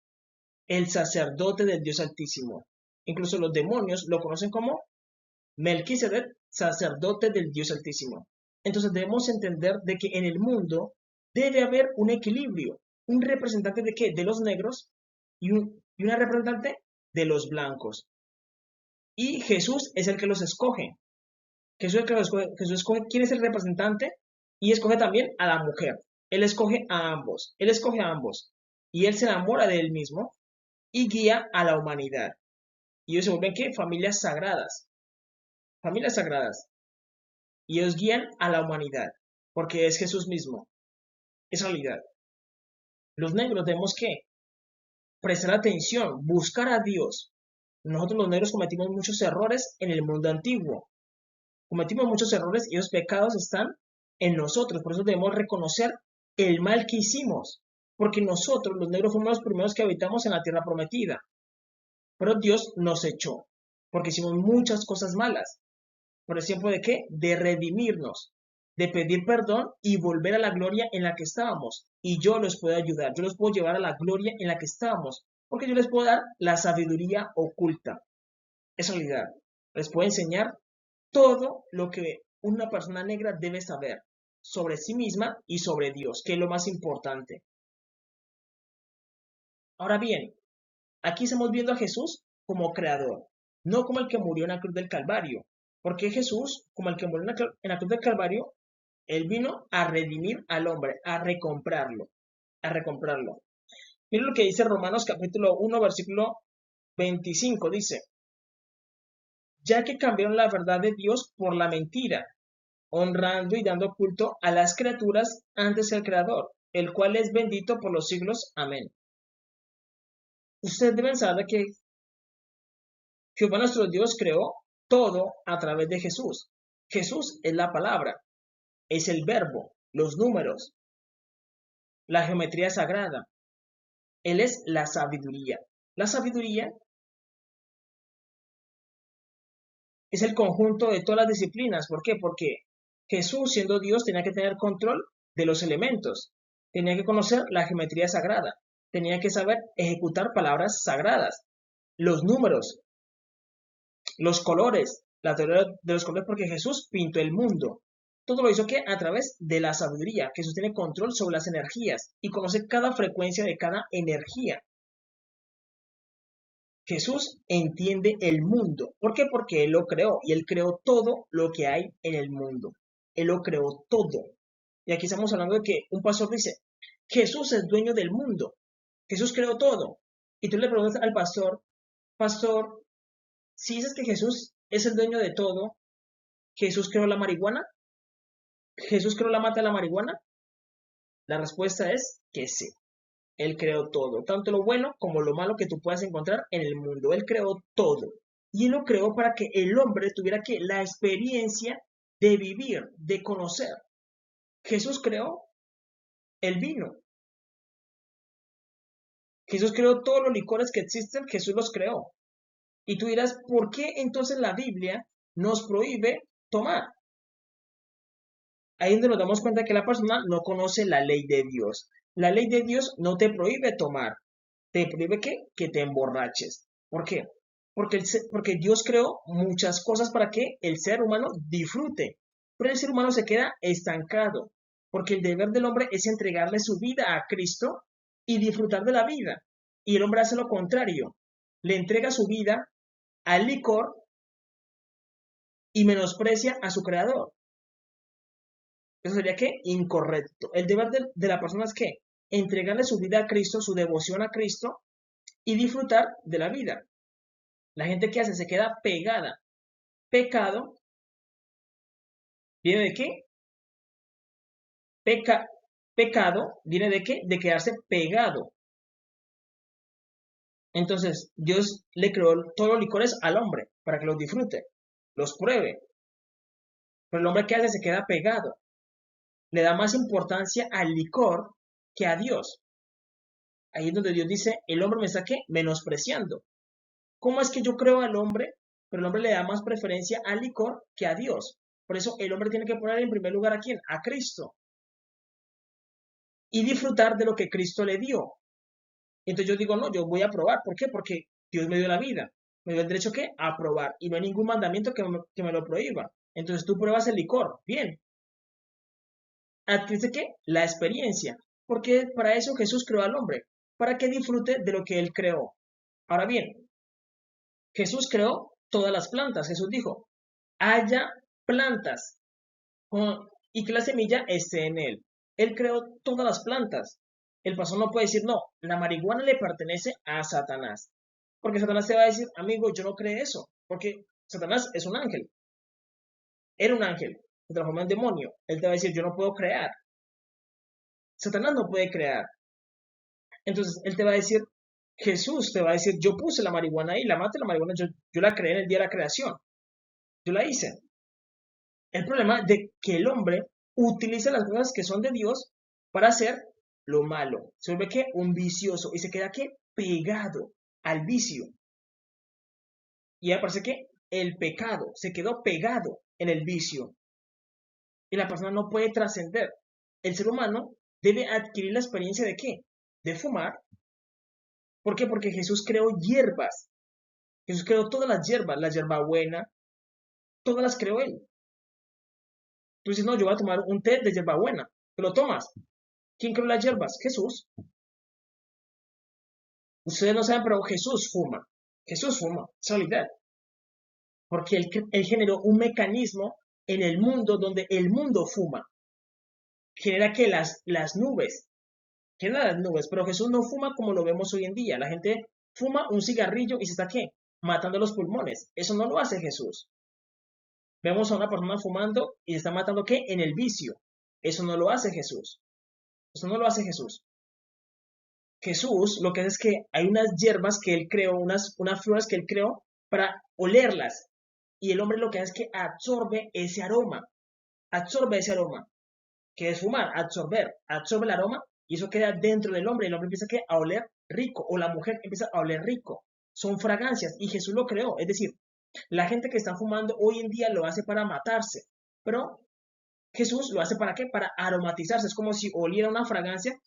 el sacerdote del Dios Altísimo. Incluso los demonios lo conocen como Melquisedec, sacerdote del Dios Altísimo. Entonces debemos entender de que en el mundo debe haber un equilibrio, un representante de ¿qué? De los negros y una representante de los blancos. Y Jesús es el que los escoge. Jesús es el que los escoge. Jesús escoge quién es el representante y escoge también a la mujer. Él escoge a ambos. Él escoge a ambos. Y él se enamora de él mismo y guía a la humanidad. Y ellos se vuelven ¿qué? Familias sagradas. Familias sagradas. Y ellos guían a la humanidad. Porque es Jesús mismo. Es realidad. Los negros tenemos que prestar atención, buscar a Dios. Nosotros los negros cometimos muchos errores en el mundo antiguo. Cometimos muchos errores y esos pecados están en nosotros. Por eso debemos reconocer el mal que hicimos. Porque nosotros, los negros, fuimos los primeros que habitamos en la tierra prometida. Pero Dios nos echó. Porque hicimos muchas cosas malas. Por el tiempo de qué? De redimirnos. De pedir perdón y volver a la gloria en la que estábamos. Y yo los puedo ayudar. Yo los puedo llevar a la gloria en la que estábamos. Porque yo les puedo dar la sabiduría oculta. Es realidad. Les puedo enseñar todo lo que una persona negra debe saber sobre sí misma y sobre Dios, que es lo más importante. Ahora bien, aquí estamos viendo a Jesús como creador, no como el que murió en la cruz del Calvario, porque Jesús, como el que murió en la cruz del Calvario, él vino a redimir al hombre, a recomprarlo, a recomprarlo. Miren lo que dice Romanos capítulo 1, versículo 25, dice, ya que cambiaron la verdad de Dios por la mentira, honrando y dando culto a las criaturas antes que al Creador, el cual es bendito por los siglos. Amén. Ustedes deben saber que Jehová nuestro Dios creó todo a través de Jesús. Jesús es la palabra, es el verbo, los números, la geometría sagrada. Él es la sabiduría. La sabiduría es el conjunto de todas las disciplinas. ¿Por qué? Porque Jesús, siendo Dios, tenía que tener control de los elementos. Tenía que conocer la geometría sagrada. Tenía que saber ejecutar palabras sagradas. Los números, los colores, la teoría de los colores, porque Jesús pintó el mundo. Todo lo hizo que a través de la sabiduría. Jesús tiene control sobre las energías y conoce cada frecuencia de cada energía. Jesús entiende el mundo. ¿Por qué? Porque Él lo creó y Él creó todo lo que hay en el mundo. Él lo creó todo. Y aquí estamos hablando de que un pastor dice, Jesús es dueño del mundo. Jesús creó todo. Y tú le preguntas al pastor, pastor, si dices que Jesús es el dueño de todo, ¿Jesús creó la marihuana? ¿Jesús creó la mata de la marihuana? La respuesta es que sí. Él creó todo, tanto lo bueno como lo malo que tú puedas encontrar en el mundo. Él creó todo. Y él lo creó para que el hombre tuviera que la experiencia de vivir, de conocer. Jesús creó el vino. Jesús creó todos los licores que existen, Jesús los creó. Y tú dirás, ¿por qué entonces la Biblia nos prohíbe tomar? Ahí es donde nos damos cuenta que la persona no conoce la ley de Dios. La ley de Dios no te prohíbe tomar. ¿Te prohíbe qué? Que te emborraches. ¿Por qué? Porque Dios creó muchas cosas para que el ser humano disfrute. Pero el ser humano se queda estancado. Porque el deber del hombre es entregarle su vida a Cristo y disfrutar de la vida. Y el hombre hace lo contrario. Le entrega su vida al licor y menosprecia a su creador. Eso sería que incorrecto. El deber de la persona es que entregarle su vida a Cristo, su devoción a Cristo y disfrutar de la vida. La gente que hace se queda pegada. Pecado viene de qué? Peca, pecado viene de qué? De quedarse pegado. Entonces, Dios le creó todos los licores al hombre para que los disfrute, los pruebe. Pero el hombre que hace se queda pegado. Le da más importancia al licor que a Dios. Ahí es donde Dios dice, el hombre me está ¿qué? Menospreciando. ¿Cómo es que yo creo al hombre? Pero el hombre le da más preferencia al licor que a Dios. Por eso el hombre tiene que poner en primer lugar a quién? A Cristo. Y disfrutar de lo que Cristo le dio. Entonces yo digo, no, yo voy a probar. ¿Por qué? Porque Dios me dio la vida. Me dio el derecho ¿qué? A probar. Y no hay ningún mandamiento que me lo prohíba. Entonces tú pruebas el licor. Bien. Adquiere ¿qué? La experiencia. Porque para eso Jesús creó al hombre. Para que disfrute de lo que él creó. Ahora bien, Jesús creó todas las plantas. Jesús dijo, haya plantas y que la semilla esté en él. Él creó todas las plantas. El pastor no puede decir, no, la marihuana le pertenece a Satanás. Porque Satanás te va a decir, amigo, yo no creo eso. Porque Satanás es un ángel. Era un ángel. Se transformó en demonio. Él te va a decir, yo no puedo crear. Satanás no puede crear. Entonces, él te va a decir, Jesús te va a decir, yo puse la marihuana ahí, la mata de la marihuana, yo la creé en el día de la creación. Yo la hice. El problema de que el hombre utiliza las cosas que son de Dios para hacer lo malo. Se vuelve que un vicioso y se queda que pegado al vicio. Y aparece que el pecado se quedó pegado en el vicio. Y la persona no puede trascender. El ser humano debe adquirir la experiencia de qué? De fumar. ¿Por qué? Porque Jesús creó hierbas. Jesús creó todas las hierbas, la hierbabuena, todas las creó él. Tú dices, no, yo voy a tomar un té de hierbabuena. ¿Te lo tomas? ¿Quién creó las hierbas? Jesús. Ustedes no saben, pero Jesús fuma. Jesús fuma, realidad. Porque él generó un mecanismo en el mundo donde el mundo fuma. Genera que las nubes, genera las nubes, pero Jesús no fuma como lo vemos hoy en día. La gente fuma un cigarrillo y se está ¿qué? Matando los pulmones. Eso no lo hace Jesús. Vemos a una persona fumando y se está matando ¿qué? En el vicio. Eso no lo hace Jesús. Eso no lo hace Jesús. Jesús lo que hace es que hay unas hierbas que él creó, unas flores que él creó para olerlas. Y el hombre lo que hace es que absorbe ese aroma, que es fumar, absorbe el aroma y eso queda dentro del hombre. Y el hombre empieza a oler rico o la mujer empieza a oler rico. Son fragancias y Jesús lo creó. Es decir, la gente que está fumando hoy en día lo hace para matarse, pero Jesús lo hace para qué? Para aromatizarse. Es como si oliera una fragancia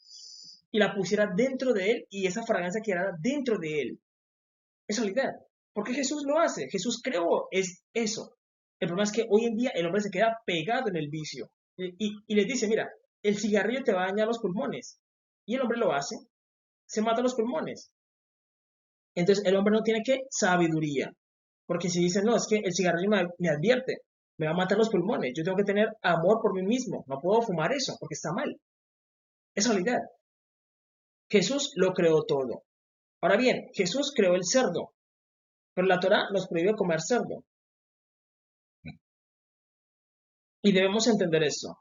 y la pusiera dentro de él y esa fragancia quedara dentro de él. Es realidad. ¿Por qué Jesús lo hace? Jesús creó eso. El problema es que hoy en día el hombre se queda pegado en el vicio y les dice, mira, el cigarrillo te va a dañar los pulmones. Y el hombre lo hace, se mata los pulmones. Entonces el hombre no tiene que sabiduría. Porque si dice, no, es que el cigarrillo me advierte, me va a matar los pulmones. Yo tengo que tener amor por mí mismo. No puedo fumar eso porque está mal. Es realidad. Jesús lo creó todo. Ahora bien, Jesús creó el cerdo, pero la Torá nos prohíbe comer cerdo. Y debemos entender esto.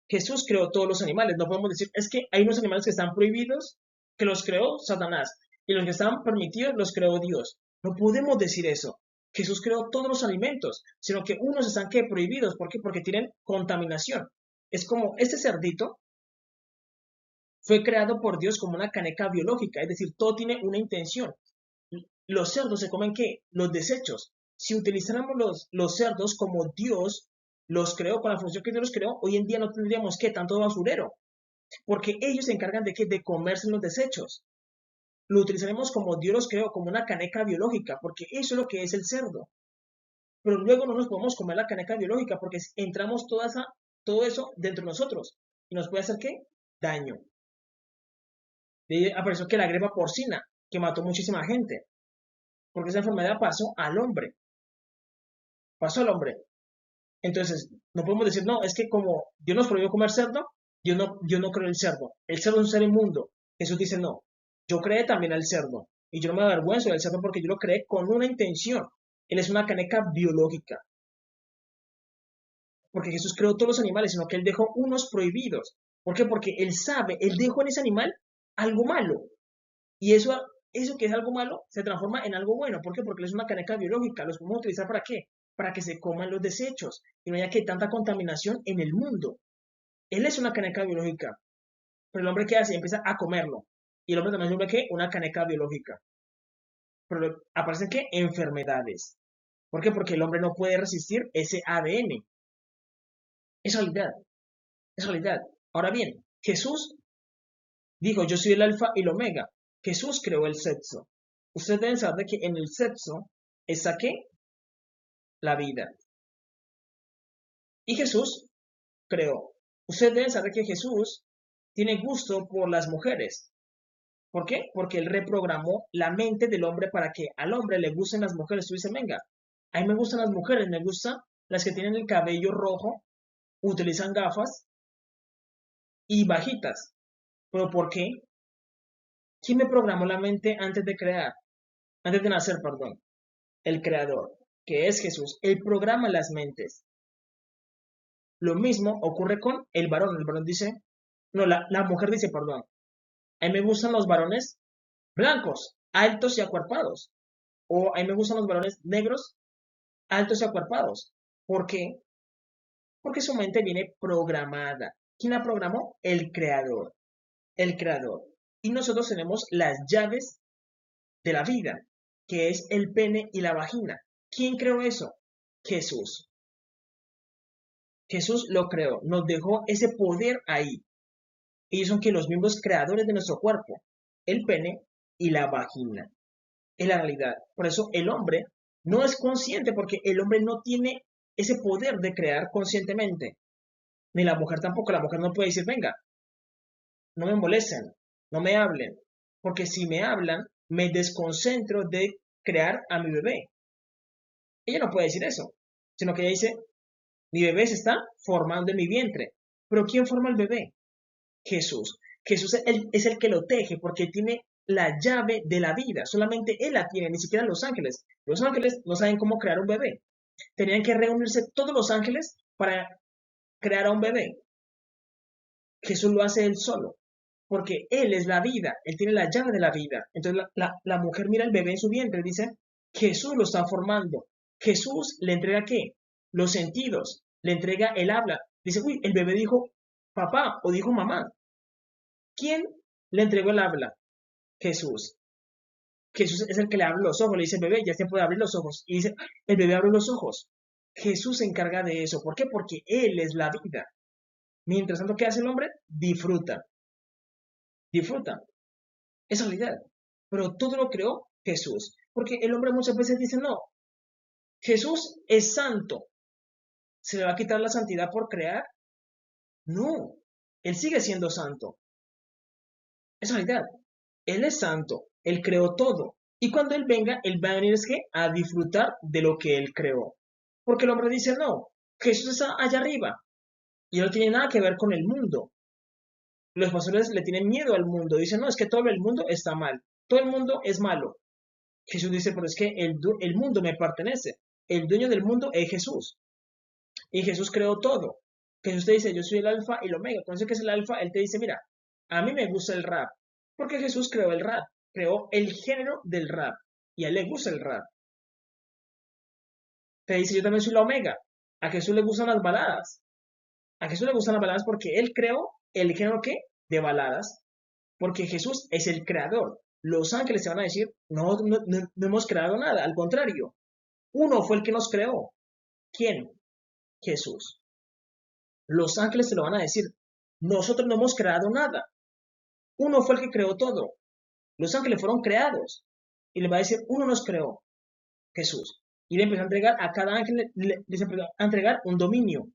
Jesús creó todos los animales. No podemos decir, es que hay unos animales que están prohibidos, que los creó Satanás, y los que están permitidos los creó Dios. No podemos decir eso. Jesús creó todos los alimentos, sino que unos están que prohibidos. ¿Por qué? Porque tienen contaminación. Es como este cerdito fue creado por Dios como una caneca biológica, es decir, todo tiene una intención. Los cerdos se comen ¿qué? Los desechos. Si utilizáramos los cerdos como Dios los creó, con la función que Dios los creó, hoy en día no tendríamos ¿qué? Tanto basurero, porque ellos se encargan de ¿qué? De comerse los desechos. Lo utilizaremos como Dios los creó, como una caneca biológica, porque eso es lo que es el cerdo. Pero luego no nos podemos comer la caneca biológica, porque entramos todo eso dentro de nosotros y nos puede hacer ¿qué? Daño. De ahí apareció que la gripe porcina, que mató muchísima gente, porque esa enfermedad pasó al hombre. Entonces, no podemos decir, no, es que como Dios nos prohibió comer cerdo, Dios no creó el cerdo. El cerdo es un ser inmundo. Jesús dice, no, yo creé también al cerdo. Y yo no me avergüenzo del cerdo porque yo lo creé con una intención. Él es una caneca biológica. Porque Jesús creó todos los animales, sino que Él dejó unos prohibidos. ¿Por qué? Porque Él sabe, Él dejó en ese animal algo malo. Y eso que es algo malo se transforma en algo bueno. ¿Por qué? Porque es una caneca biológica. ¿Los podemos utilizar para qué? Para que se coman los desechos y no haya que tanta contaminación en el mundo. Él es una caneca biológica, pero el hombre ¿qué hace? Empieza a comerlo. Y el hombre también es ¿qué? Una caneca biológica. Pero aparecen ¿qué? Enfermedades. ¿Por qué? Porque el hombre no puede resistir ese ADN. Es realidad, es realidad. Ahora bien, Jesús dijo, yo soy el alfa y el omega. Jesús creó el sexo. Ustedes deben saber que en el sexo está ¿qué? La vida. Y Jesús creó. Ustedes deben saber que Jesús tiene gusto por las mujeres. ¿Por qué? Porque él reprogramó la mente del hombre para que al hombre le gusten las mujeres. Tú dices, venga, a mí me gustan las mujeres, me gustan las que tienen el cabello rojo, utilizan gafas y bajitas. ¿Pero por qué? ¿Quién me programó la mente antes de crear? Antes de nacer, perdón. El creador, que es Jesús. Él programa las mentes. Lo mismo ocurre con el varón. El varón dice, no, la mujer dice, perdón. A mí me gustan los varones blancos, altos y acuerpados. O a mí me gustan los varones negros, altos y acuerpados. ¿Por qué? Porque su mente viene programada. ¿Quién la programó? El creador. El creador. Y nosotros tenemos las llaves de la vida, que es el pene y la vagina. ¿Quién creó eso? Jesús. Jesús lo creó, nos dejó ese poder ahí. Ellos son que los miembros creadores de nuestro cuerpo, el pene y la vagina. Es la realidad. Por eso el hombre no es consciente porque el hombre no tiene ese poder de crear conscientemente. Ni la mujer tampoco. La mujer no puede decir, venga, no me molesten, no me hablen. Porque si me hablan, me desconcentro de crear a mi bebé. Ella no puede decir eso. Sino que ella dice, mi bebé se está formando en mi vientre. Pero ¿quién forma el bebé? Jesús. Jesús es el que lo teje porque tiene la llave de la vida. Solamente Él la tiene, ni siquiera los ángeles. Los ángeles no saben cómo crear un bebé. Tenían que reunirse todos los ángeles para crear a un bebé. Jesús lo hace Él solo, porque Él es la vida, Él tiene la llave de la vida. Entonces la mujer mira el bebé en su vientre y dice, Jesús lo está formando. Jesús le entrega ¿qué? Los sentidos, le entrega el habla. Dice, uy, el bebé dijo papá o dijo mamá. ¿Quién le entregó el habla? Jesús. Jesús es el que le abre los ojos, le dice, bebé, ya se puede abrir los ojos. Y dice, el bebé abre los ojos. Jesús se encarga de eso. ¿Por qué? Porque Él es la vida. Mientras tanto, ¿qué hace el hombre? Disfruta. Disfruta. Es realidad. Pero todo lo creó Jesús. Porque el hombre muchas veces dice, no, Jesús es santo. ¿Se le va a quitar la santidad por crear? No. Él sigue siendo santo. Es realidad. Él es santo. Él creó todo. Y cuando Él venga, Él va a venir es que a disfrutar de lo que Él creó. Porque el hombre dice, no, Jesús está allá arriba. Y no tiene nada que ver con el mundo. Los pastores le tienen miedo al mundo. Dicen, no, es que todo el mundo está mal. Todo el mundo es malo. Jesús dice, pero es que el mundo me pertenece. El dueño del mundo es Jesús. Y Jesús creó todo. Jesús te dice, yo soy el alfa y el omega. Conoce que es el alfa, él te dice, mira, a mí me gusta el rap. Porque Jesús creó el rap, creó el género del rap. Y a él le gusta el rap. Te dice, yo también soy la omega. A Jesús le gustan las baladas. A Jesús le gustan las baladas porque él creó el género ¿qué? De baladas. Porque Jesús es el creador. Los ángeles te van a decir, no hemos creado nada. Al contrario, uno fue el que nos creó. ¿Quién? Jesús. Los ángeles te lo van a decir. Nosotros no hemos creado nada. Uno fue el que creó todo. Los ángeles fueron creados. Y le va a decir, uno nos creó, Jesús. Y le empezó a entregar a cada ángel, les empezó a entregar un dominio.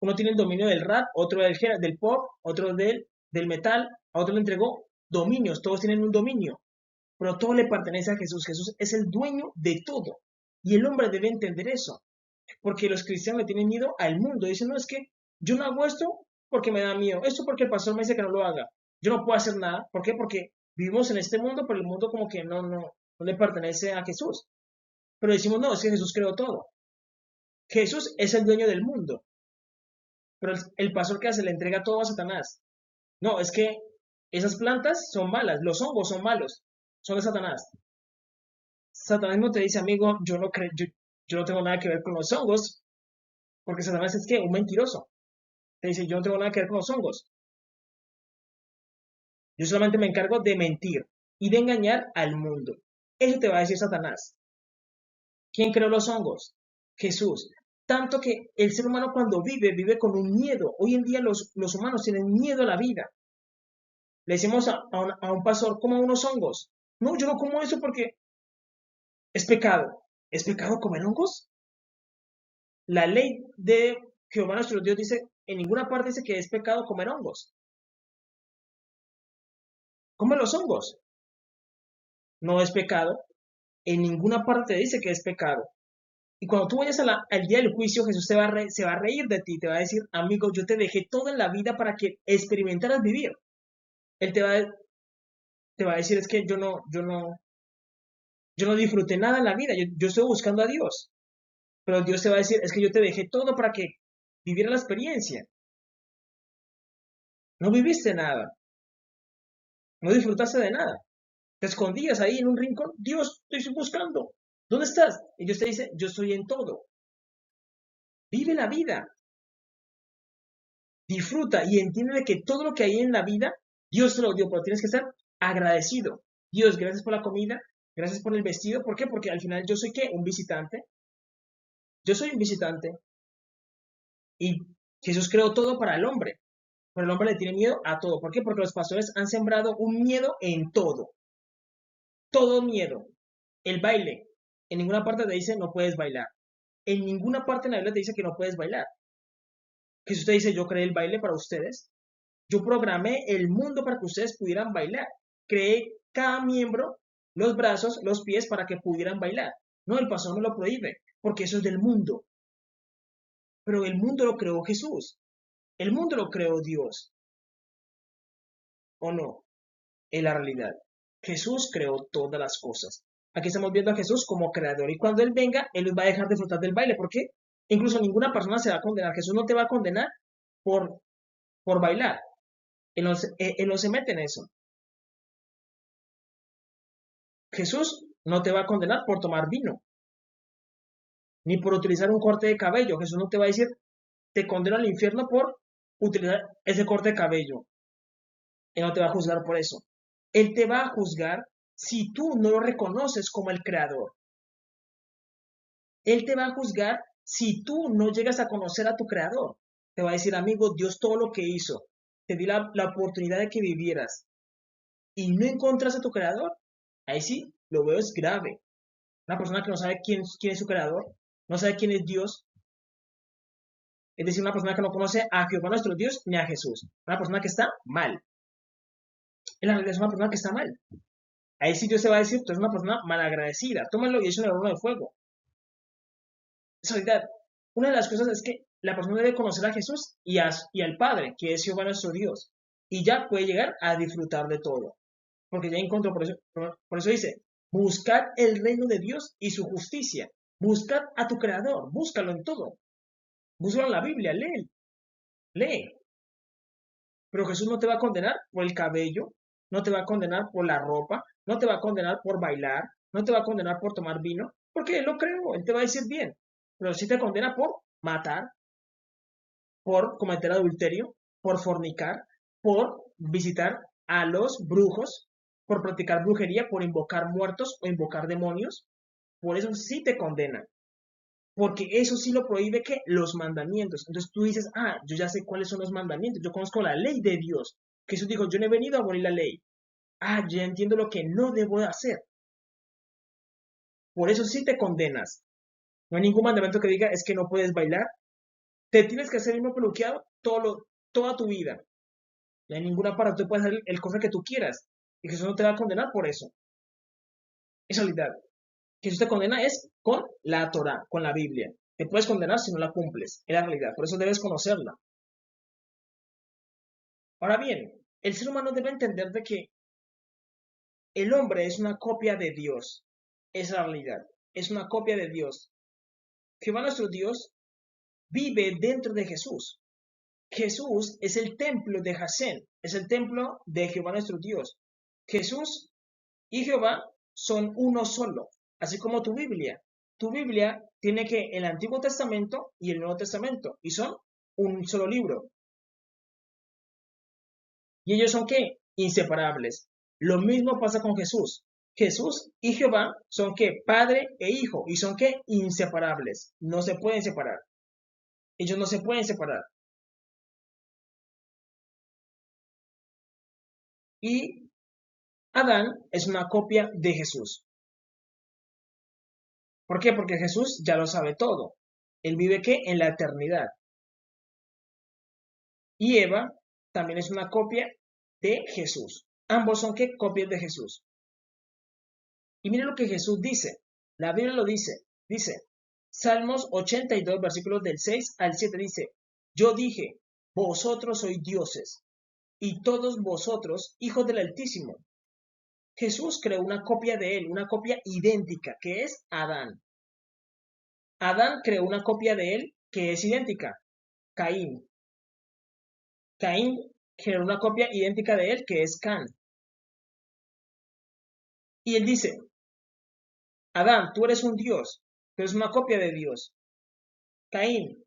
Uno tiene el dominio del rap, otro del pop, otro del metal, a otro le entregó dominios. Todos tienen un dominio. Pero todo le pertenece a Jesús. Jesús es el dueño de todo. Y el hombre debe entender eso. Porque los cristianos le tienen miedo al mundo. Dicen, no, es que yo no hago esto porque me da miedo. Esto porque el pastor me dice que no lo haga. Yo no puedo hacer nada. ¿Por qué? Porque vivimos en este mundo, pero el mundo como que no le pertenece a Jesús. Pero decimos, no, es que Jesús creó todo. Jesús es el dueño del mundo. Pero el pastor que hace le entrega todo a Satanás. No, es que esas plantas son malas. Los hongos son malos. Son de Satanás. Satanás no te dice, amigo, yo no creo, yo no tengo nada que ver con los hongos. Porque Satanás es que un mentiroso. Te dice, yo no tengo nada que ver con los hongos. Yo solamente me encargo de mentir y de engañar al mundo. Eso te va a decir Satanás. ¿Quién creó los hongos? Jesús. Tanto que el ser humano cuando vive con un miedo. Hoy en día los humanos tienen miedo a la vida. Le decimos a un pastor, coma unos hongos. No, yo no como eso porque es pecado. ¿Es pecado comer hongos? La ley de Jehová nuestro Dios dice, en ninguna parte dice que es pecado comer hongos. Come los hongos. No es pecado. En ninguna parte dice que es pecado. Y cuando tú vayas al día del juicio, Jesús se va a reír de ti, te va a decir, amigo, yo te dejé todo en la vida para que experimentaras vivir. Él te va a decir, es que yo no disfruté nada en la vida, yo estoy buscando a Dios. Pero Dios te va a decir, es que yo te dejé todo para que viviera la experiencia. No viviste nada, no disfrutaste de nada. Te escondías ahí en un rincón, Dios, te estoy buscando. ¿Dónde estás? Y Dios te dice, yo estoy en todo. Vive la vida. Disfruta y entiende que todo lo que hay en la vida, Dios te lo dio, pero tienes que estar agradecido. Dios, gracias por la comida, gracias por el vestido. ¿Por qué? Porque al final yo soy ¿qué? Un visitante. Yo soy un visitante. Y Jesús creó todo para el hombre. Pero el hombre le tiene miedo a todo. ¿Por qué? Porque los pastores han sembrado un miedo en todo. Todo miedo. El baile. En ninguna parte te dice no puedes bailar. En ninguna parte en la Biblia te dice que no puedes bailar. Jesús te dice yo creé el baile para ustedes. Yo programé el mundo para que ustedes pudieran bailar. Creé cada miembro, los brazos, los pies para que pudieran bailar. No, el pastor me lo prohíbe, porque eso es del mundo. Pero el mundo lo creó Jesús. El mundo lo creó Dios. ¿O no? En la realidad. Jesús creó todas las cosas. Aquí estamos viendo a Jesús como creador. Y cuando Él venga, Él va a dejar de disfrutar del baile. ¿Por qué? Incluso ninguna persona se va a condenar. Jesús no te va a condenar por bailar. Él no se mete en eso. Jesús no te va a condenar por tomar vino, ni por utilizar un corte de cabello. Jesús no te va a decir, te condeno al infierno por utilizar ese corte de cabello. Él no te va a juzgar por eso. Él te va a juzgar si tú no lo reconoces como el creador. Él te va a juzgar si tú no llegas a conocer a tu creador. Te va a decir, amigo, Dios todo lo que hizo, te di la oportunidad de que vivieras y no encontraste a tu creador. Ahí sí, lo veo es grave. Una persona que no sabe quién es su creador, no sabe quién es Dios, es decir, una persona que no conoce a Jehová nuestro Dios ni a Jesús, una persona que está mal. En la realidad es una persona que está mal. Ahí sí Dios se va a decir, tú eres una persona malagradecida, tómalo y es un horno de fuego. Es realidad. Una de las cosas es que la persona debe conocer a Jesús y al Padre, que es Jehová nuestro Dios, y ya puede llegar a disfrutar de todo. Porque ya encontró, por eso dice, buscad el reino de Dios y su justicia. Buscad a tu creador, búscalo en todo. Búscalo en la Biblia, lee, lee. Pero Jesús no te va a condenar por el cabello, no te va a condenar por la ropa, no te va a condenar por bailar, no te va a condenar por tomar vino, porque Él lo creó, Él te va a decir bien. Pero sí te condena por matar, por cometer adulterio, por fornicar, por visitar a los brujos, por practicar brujería, por invocar muertos o invocar demonios. Por eso sí te condena. Porque eso sí lo prohíbe que los mandamientos. Entonces tú dices, ah, yo ya sé cuáles son los mandamientos, yo conozco la ley de Dios. Jesús dijo, yo no he venido a abolir la ley. Ah, yo ya entiendo lo que no debo de hacer. Por eso sí te condenas. No hay ningún mandamiento que diga es que no puedes bailar. Te tienes que hacer el mismo peluqueado toda tu vida. No hay ninguna parte, tú puedes hacer el cosa que tú quieras. Y Jesús no te va a condenar por eso. Es realidad. Jesús te condena es con la Torah, con la Biblia. Te puedes condenar si no la cumples. Es la realidad. Por eso debes conocerla. Ahora bien, el ser humano debe entender de que el hombre es una copia de Dios. Es la realidad. Es una copia de Dios. Jehová nuestro Dios vive dentro de Jesús. Jesús es el templo de Hashem, es el templo de Jehová nuestro Dios. Jesús y Jehová son uno solo, así como tu Biblia. Tu Biblia tiene que el Antiguo Testamento y el Nuevo Testamento, y son un solo libro. ¿Y ellos son qué? Inseparables. Lo mismo pasa con Jesús. Jesús y Jehová son qué? Padre e hijo, y son qué? Inseparables. No se pueden separar. Ellos no se pueden separar. Y Adán es una copia de Jesús. ¿Por qué? Porque Jesús ya lo sabe todo. Él vive ¿qué? En la eternidad. Y Eva también es una copia de Jesús. Ambos son ¿qué? Copias de Jesús. Y mire lo que Jesús dice. La Biblia lo dice. Dice, Salmos 82, versículos del 6 al 7 dice, yo dije, vosotros sois dioses, y todos vosotros hijos del Altísimo. Jesús creó una copia de él, una copia idéntica, que es Adán. Adán creó una copia de él que es idéntica, Caín. Caín creó una copia idéntica de él que es Can. Y él dice, Adán, tú eres un dios, tú eres una copia de Dios. Caín,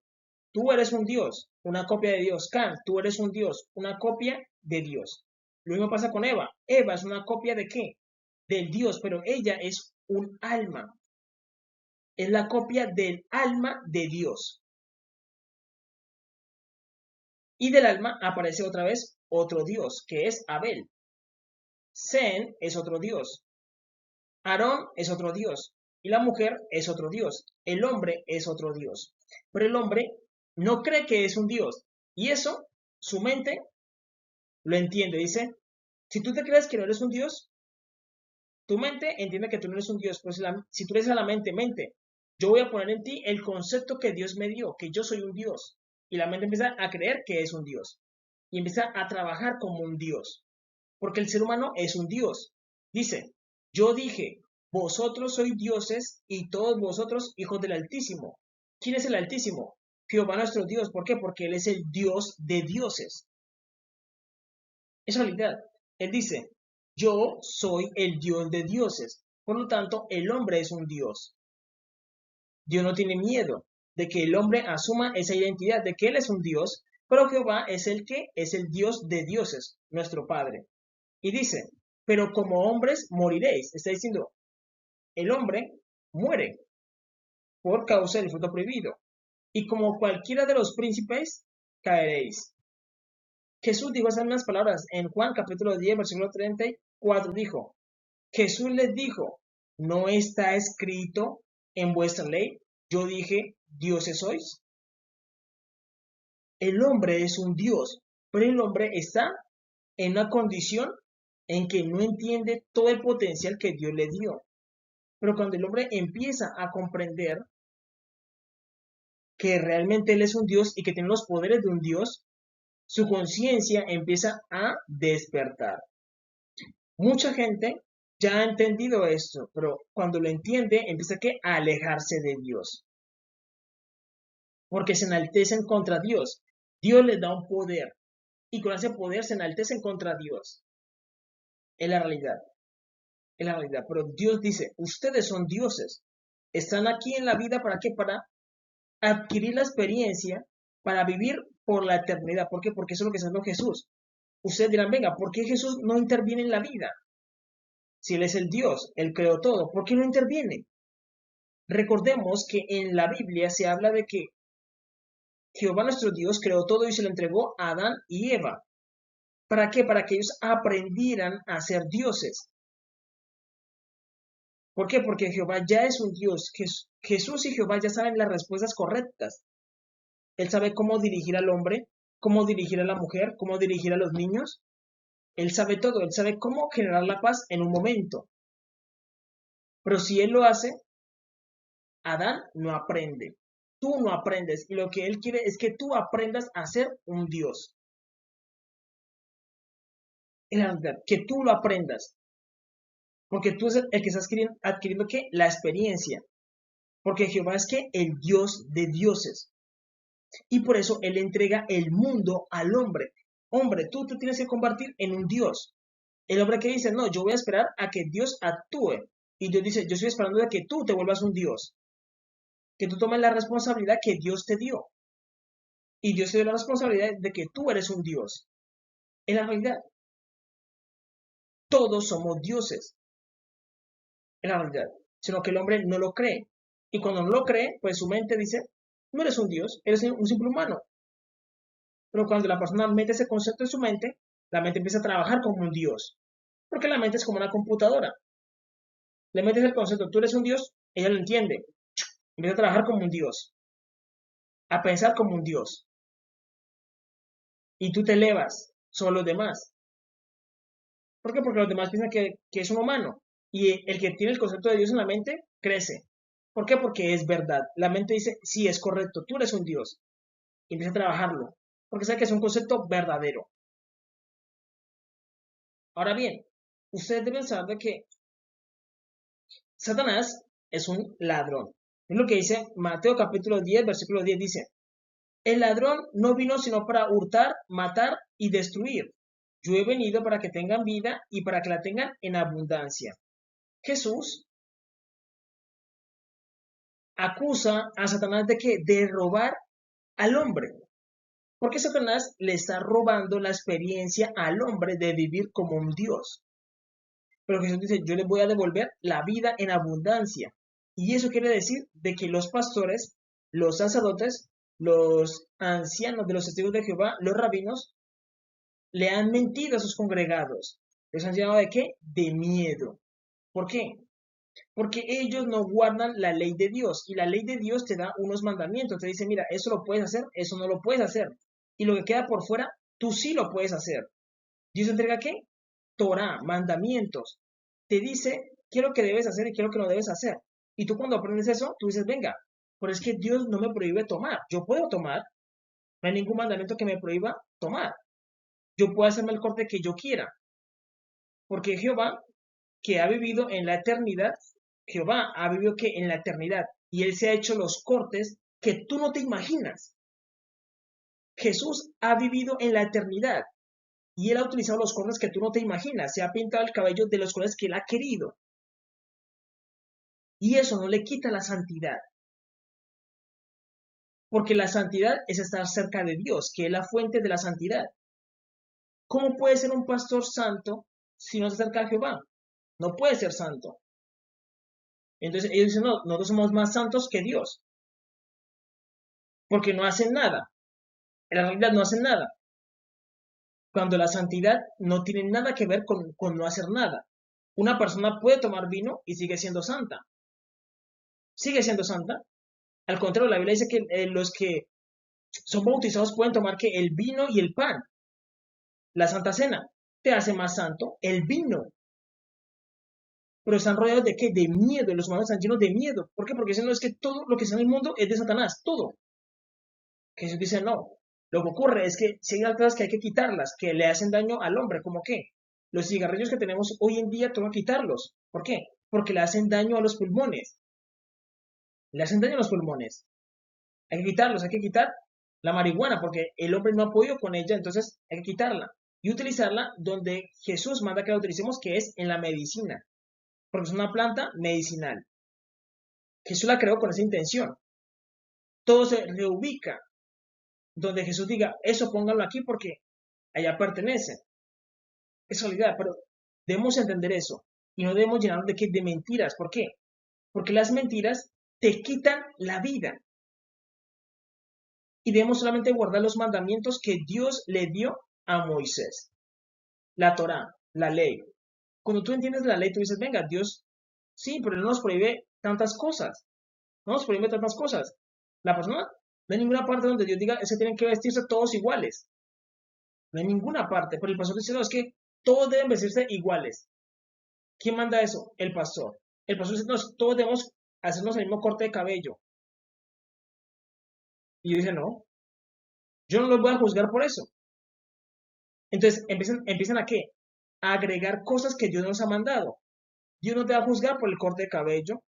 tú eres un dios, una copia de Dios. Can, tú eres un dios, una copia de Dios. Lo mismo pasa con Eva. Eva es una copia de qué? Del Dios, pero ella es un alma. Es la copia del alma de Dios. Y del alma aparece otra vez otro Dios, que es Abel. Zen es otro Dios. Aarón es otro Dios. Y la mujer es otro Dios. El hombre es otro Dios. Pero el hombre no cree que es un Dios. Y eso, su mente lo entiende. Dice, si tú te crees que no eres un Dios, tu mente entiende que tú no eres un Dios. Pues si tú eres a la mente, yo voy a poner en ti el concepto que Dios me dio, que yo soy un Dios. Y la mente empieza a creer que es un Dios. Y empieza a trabajar como un Dios. Porque el ser humano es un Dios. Dice, yo dije, vosotros sois dioses y todos vosotros hijos del Altísimo. ¿Quién es el Altísimo? Jehová nuestro Dios. ¿Por qué? Porque Él es el Dios de dioses. Es realidad. Él dice, yo soy el Dios de dioses. Por lo tanto, el hombre es un Dios. Dios no tiene miedo de que el hombre asuma esa identidad de que Él es un Dios, pero Jehová es el que es el Dios de dioses, nuestro Padre. Y dice, pero como hombres moriréis. Está diciendo, el hombre muere por causa del fruto prohibido. Y como cualquiera de los príncipes, caeréis. Jesús dijo esas mismas palabras en Juan capítulo 10, versículo 34. Dijo, Jesús les dijo, ¿no está escrito en vuestra ley? Yo dije, dioses sois. El hombre es un Dios, pero el hombre está en una condición en que no entiende todo el potencial que Dios le dio. Pero cuando el hombre empieza a comprender que realmente él es un Dios y que tiene los poderes de un Dios, su conciencia empieza a despertar. Mucha gente ya ha entendido esto, pero cuando lo entiende empieza a alejarse de Dios. porque se enaltecen contra Dios. Dios les da un poder y con ese poder se enaltecen contra Dios. Es la realidad, es la realidad. Pero Dios dice, ustedes son dioses. Están aquí en la vida ¿para qué? Para adquirir la experiencia, para vivir por la eternidad. ¿Por qué? Porque eso es lo que está haciendo Jesús. Ustedes dirán, venga, ¿por qué Jesús no interviene en la vida? Si Él es el Dios, Él creó todo, ¿por qué no interviene? Recordemos que en la Biblia se habla de que Jehová nuestro Dios creó todo y se lo entregó a Adán y Eva. ¿Para qué? Para que ellos aprendieran a ser dioses. ¿Por qué? Porque Jehová ya es un Dios. Jesús y Jehová ya saben las respuestas correctas. Él sabe cómo dirigir al hombre, cómo dirigir a la mujer, cómo dirigir a los niños. Él sabe todo, él sabe cómo generar la paz en un momento. Pero si él lo hace, Adán no aprende. Tú no aprendes. Y lo que él quiere es que tú aprendas a ser un Dios. En la realidad, que tú lo aprendas. Porque tú es el que estás adquiriendo ¿qué? La experiencia. Porque Jehová es que el Dios de dioses. Y por eso Él entrega el mundo al hombre. Hombre, tú te tienes que convertir en un Dios. El hombre que dice, no, yo voy a esperar a que Dios actúe. Y Dios dice, yo estoy esperando a que tú te vuelvas un Dios. Que tú tomes la responsabilidad que Dios te dio. Y Dios te dio la responsabilidad de que tú eres un Dios. En la realidad, todos somos dioses. En la realidad. Sino que el hombre no lo cree. Y cuando no lo cree, pues su mente dice, no eres un Dios, eres un simple humano. Pero cuando la persona mete ese concepto en su mente, la mente empieza a trabajar como un Dios. Porque la mente es como una computadora. Le metes el concepto, tú eres un Dios, ella lo entiende. Empieza a trabajar como un Dios. A pensar como un Dios. Y tú te elevas sobre los demás. ¿Por qué? Porque los demás piensan que es un humano. Y el que tiene el concepto de Dios en la mente crece. ¿Por qué? Porque es verdad. La mente dice, sí, es correcto, tú eres un Dios. Y empieza a trabajarlo. Porque sabe que es un concepto verdadero. Ahora bien, ustedes deben saber de que Satanás es un ladrón. Es lo que dice Mateo capítulo 10, versículo 10 dice, el ladrón no vino sino para hurtar, matar y destruir. Yo he venido para que tengan vida y para que la tengan en abundancia. Jesús acusa a Satanás de que de robar al hombre. Porque Satanás le está robando la experiencia al hombre de vivir como un Dios. Pero Jesús dice, yo les voy a devolver la vida en abundancia. Y eso quiere decir de que los pastores, los sacerdotes, los ancianos de los testigos de Jehová, los rabinos, le han mentido a sus congregados. ¿Les han llamado de qué? De miedo. ¿Por qué? Porque ellos no guardan la ley de Dios. Y la ley de Dios te da unos mandamientos. Te dice, mira, eso lo puedes hacer, eso no lo puedes hacer. Y lo que queda por fuera, tú sí lo puedes hacer. Dios entrega ¿qué? Torah, mandamientos. Te dice qué es lo que debes hacer y qué es lo que no debes hacer. Y tú cuando aprendes eso, tú dices, venga, pero es que Dios no me prohíbe tomar. Yo puedo tomar. No hay ningún mandamiento que me prohíba tomar. Yo puedo hacerme el corte que yo quiera. Porque Jehová, que ha vivido en la eternidad, Jehová ha vivido que en la eternidad. Y Él se ha hecho los cortes que tú no te imaginas. Jesús ha vivido en la eternidad. Y Él ha utilizado los cortes que tú no te imaginas. Se ha pintado el cabello de los colores que Él ha querido. Y eso no le quita la santidad. Porque la santidad es estar cerca de Dios, que es la fuente de la santidad. ¿Cómo puede ser un pastor santo si no se acerca a Jehová? No puede ser santo. Entonces ellos dicen, no, nosotros somos más santos que Dios. Porque no hacen nada. En la realidad no hacen nada. Cuando la santidad no tiene nada que ver con no hacer nada. Una persona puede tomar vino y sigue siendo santa. Sigue siendo santa. Al contrario, la Biblia dice que los que son bautizados pueden tomar que el vino y el pan. La Santa Cena te hace más santo el vino. Pero están rodeados de qué? De miedo. Los humanos están llenos de miedo. ¿Por qué? Porque dicen, no, es que todo lo que está en el mundo es de Satanás. Todo. Jesús dice, no. Lo que ocurre es que si hay cosas que hay que quitarlas, que le hacen daño al hombre. ¿Cómo qué? Los cigarrillos que tenemos hoy en día tengo que quitarlos. ¿Por qué? Porque le hacen daño a los pulmones. Le hacen daño a los pulmones. Hay que quitarlos, hay que quitar la marihuana porque el hombre no ha podido con ella, entonces hay que quitarla y utilizarla donde Jesús manda que la utilicemos, que es en la medicina, porque es una planta medicinal. Jesús la creó con esa intención. Todo se reubica donde Jesús diga, eso póngalo aquí porque allá pertenece. Es realidad, pero debemos entender eso y no debemos llenarnos de mentiras. ¿Por qué? Porque las mentiras te quitan la vida y debemos solamente guardar los mandamientos que Dios le dio a Moisés. La Torá, la ley. Cuando tú entiendes la ley, tú dices, venga, Dios, sí, pero no nos prohíbe tantas cosas. No nos prohíbe tantas cosas. La persona, no hay ninguna parte donde Dios diga, es que tienen que vestirse todos iguales. No hay ninguna parte. Pero el pastor dice, no, es que todos deben vestirse iguales. ¿Quién manda eso? El pastor. El pastor dice, no, todos debemos hacernos el mismo corte de cabello. Y yo dije, no, yo no los voy a juzgar por eso. Entonces, empiezan a qué? A agregar cosas que Dios nos ha mandado. Dios no te va a juzgar por el corte de cabello.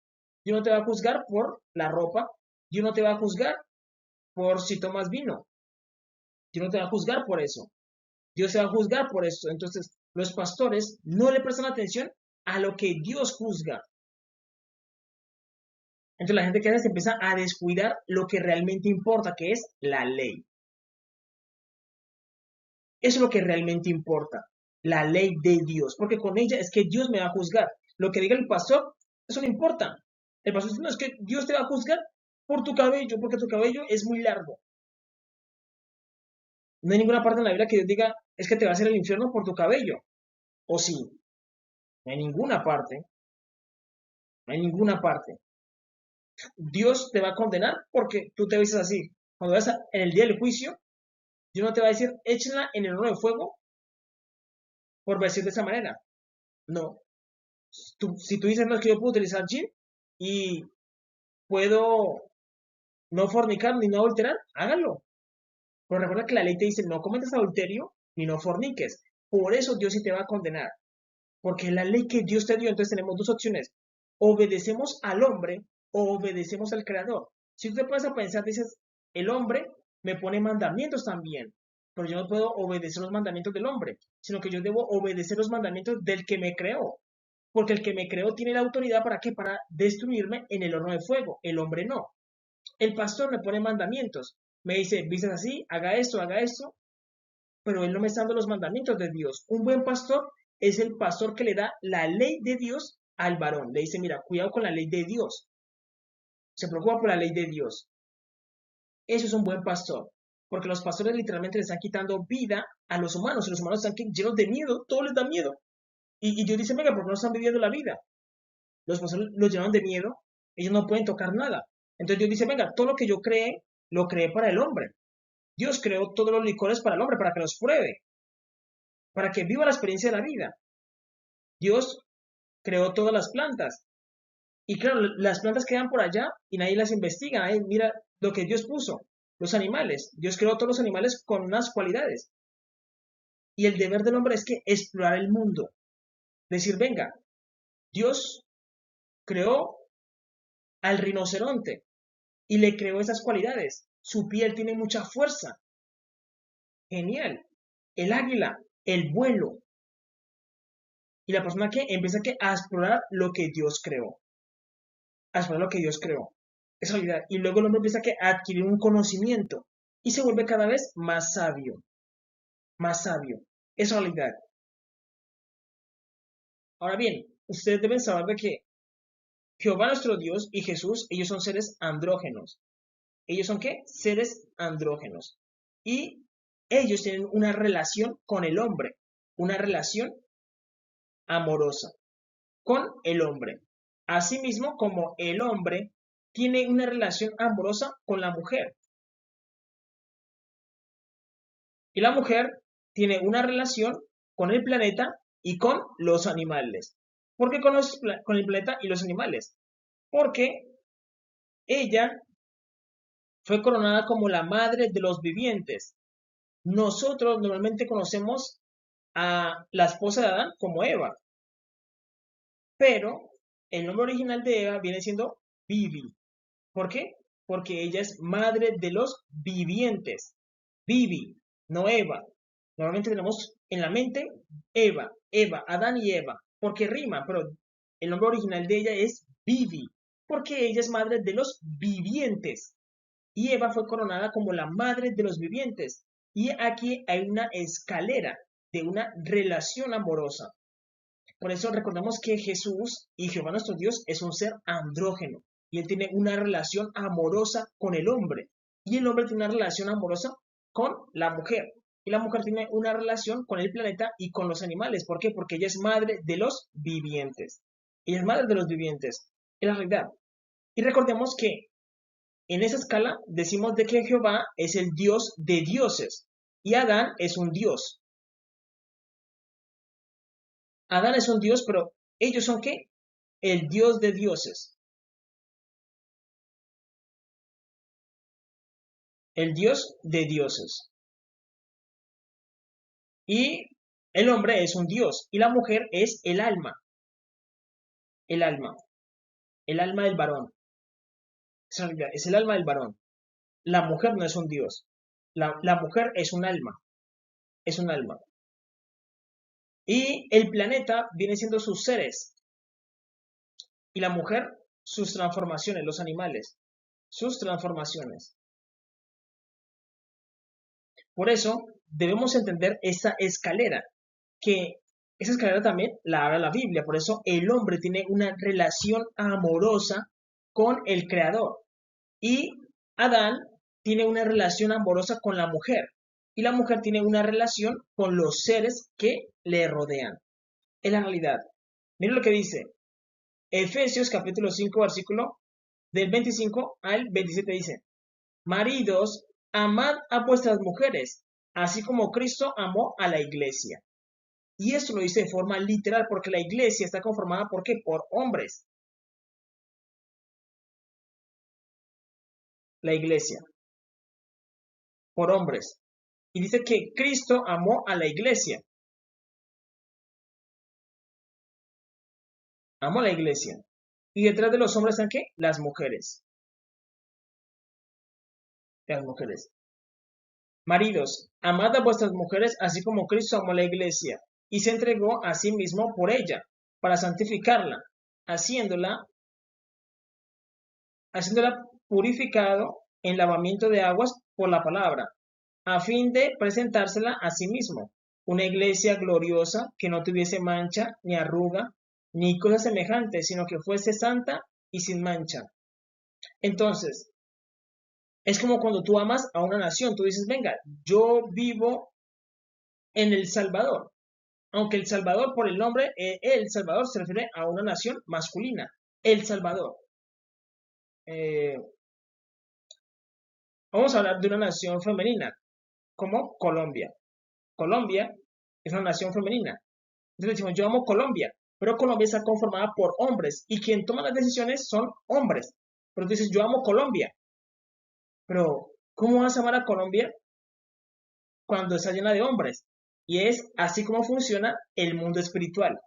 Dios no te va a juzgar por la ropa. Dios no te va a juzgar por si tomas vino. Dios no te va a juzgar por eso. Dios se va a juzgar por eso. Entonces, los pastores no le prestan atención a lo que Dios juzga. Entonces, la gente que hace se empieza a descuidar lo que realmente importa, que es la ley. Eso es lo que realmente importa, la ley de Dios, porque con ella es que Dios me va a juzgar. Lo que diga el pastor, eso no importa. El pastor dice, no, es que Dios te va a juzgar por tu cabello, porque tu cabello es muy largo. No hay ninguna parte en la Biblia que Dios diga, es que te va a hacer el infierno por tu cabello. O sí, no hay ninguna parte, no hay ninguna parte. Dios te va a condenar porque tú te vistes así. Cuando vas en el día del juicio, Dios no te va a decir, échenla en el horno de fuego por vestir de esa manera. No. Si tú dices, no, es que yo puedo utilizar jean y puedo no fornicar ni no adulterar, hágalo. Pero recuerda que la ley te dice, no cometas adulterio ni no forniques. Por eso Dios sí te va a condenar. Porque la ley que Dios te dio, entonces tenemos dos opciones. Obedecemos al hombre o obedecemos al Creador. Si tú te pones a pensar, dices, el hombre me pone mandamientos también, pero yo no puedo obedecer los mandamientos del hombre, sino que yo debo obedecer los mandamientos del que me creó. Porque el que me creó tiene la autoridad para qué? Para destruirme en el horno de fuego. El hombre no. El pastor me pone mandamientos. Me dice, vistas así, haga esto, pero él no me está dando los mandamientos de Dios. Un buen pastor es el pastor que le da la ley de Dios al varón. Le dice, mira, cuidado con la ley de Dios. Se preocupa por la ley de Dios. Eso es un buen pastor. Porque los pastores literalmente le están quitando vida a los humanos. Y los humanos están llenos de miedo. Todo les da miedo. Y Dios dice, venga, porque no están viviendo la vida. Los pastores los llenan de miedo. Ellos no pueden tocar nada. Entonces Dios dice, venga, todo lo que yo creé, lo creé para el hombre. Dios creó todos los licores para el hombre, para que los pruebe, para que viva la experiencia de la vida. Dios creó todas las plantas. Y claro, las plantas quedan por allá y nadie las investiga. Nadie mira lo que Dios puso. Los animales. Dios creó todos los animales con unas cualidades. Y el deber del hombre es que explorar el mundo. Decir, venga, Dios creó al rinoceronte y le creó esas cualidades. Su piel tiene mucha fuerza. Genial. El águila, el vuelo. Y la persona que empieza a explorar lo que Dios creó. A explorar lo que Dios creó. Esa realidad. Y luego el hombre empieza a adquirir un conocimiento. Y se vuelve cada vez más sabio. Más sabio. Esa realidad. Ahora bien, ustedes deben saber de que Jehová nuestro Dios y Jesús, ellos son seres andrógenos. ¿Ellos son qué? Seres andrógenos. Y ellos tienen una relación con el hombre. Una relación amorosa con el hombre. Asimismo, como el hombre tiene una relación amorosa con la mujer. Y la mujer tiene una relación con el planeta y con los animales. ¿Por qué con el planeta y los animales? Porque ella fue coronada como la madre de los vivientes. Nosotros normalmente conocemos a la esposa de Adán como Eva, pero el nombre original de Eva viene siendo Vivi. ¿Por qué? porque ella es madre de los vivientes. Vivi, no Eva. Normalmente tenemos en la mente Eva, Adán y Eva, porque rima, pero el nombre original de ella es Vivi, porque ella es madre de los vivientes. Y Eva fue coronada como la madre de los vivientes. Y aquí hay una escalera de una relación amorosa. Por eso recordemos que Jesús y Jehová nuestro Dios es un ser andrógeno y él tiene una relación amorosa con el hombre y el hombre tiene una relación amorosa con la mujer y la mujer tiene una relación con el planeta y con los animales. ¿Por qué? Porque ella es madre de los vivientes. Ella es madre de los vivientes. Es la realidad. Y recordemos que en esa escala decimos de que Jehová es el Dios de dioses y Adán es un Dios. Adán es un Dios, pero ellos son ¿qué? El Dios de dioses. El Dios de dioses. Y el hombre es un Dios y la mujer es el alma, el alma del varón. Es el alma del varón. La mujer no es un Dios. La mujer es un alma, es un alma. Y el planeta viene siendo sus seres y la mujer sus transformaciones, los animales, sus transformaciones. Por eso debemos entender esa escalera, que esa escalera también la habla la Biblia. Por eso el hombre tiene una relación amorosa con el Creador y Adán tiene una relación amorosa con la mujer y la mujer tiene una relación con los seres que le rodean. Es la realidad. Miren lo que dice Efesios capítulo 5 versículo del 25 al 27 dice: Maridos, amad a vuestras mujeres, así como Cristo amó a la iglesia. Y esto lo dice de forma literal porque la iglesia está conformada ¿por qué? Por hombres. La iglesia, por hombres. Y dice que Cristo amó a la iglesia. Amó a la iglesia. Y detrás de los hombres están ¿qué? Las mujeres. Las mujeres. Maridos, amad a vuestras mujeres así como Cristo amó a la iglesia y se entregó a sí mismo por ella, para santificarla, haciéndola purificado en lavamiento de aguas por la palabra, a fin de presentársela a sí mismo, una iglesia gloriosa que no tuviese mancha, ni arruga, ni cosa semejante, sino que fuese santa y sin mancha. Entonces, es como cuando tú amas a una nación, tú dices, venga, yo vivo en El Salvador, aunque El Salvador por el nombre, El Salvador se refiere a una nación masculina, El Salvador. Vamos a hablar de una nación femenina, como Colombia. Colombia es una nación femenina. Entonces decimos, yo amo Colombia, pero Colombia está conformada por hombres y quien toma las decisiones son hombres. Pero tú dices, yo amo Colombia, pero ¿cómo vas a amar a Colombia cuando está llena de hombres? Y es así como funciona el mundo espiritual.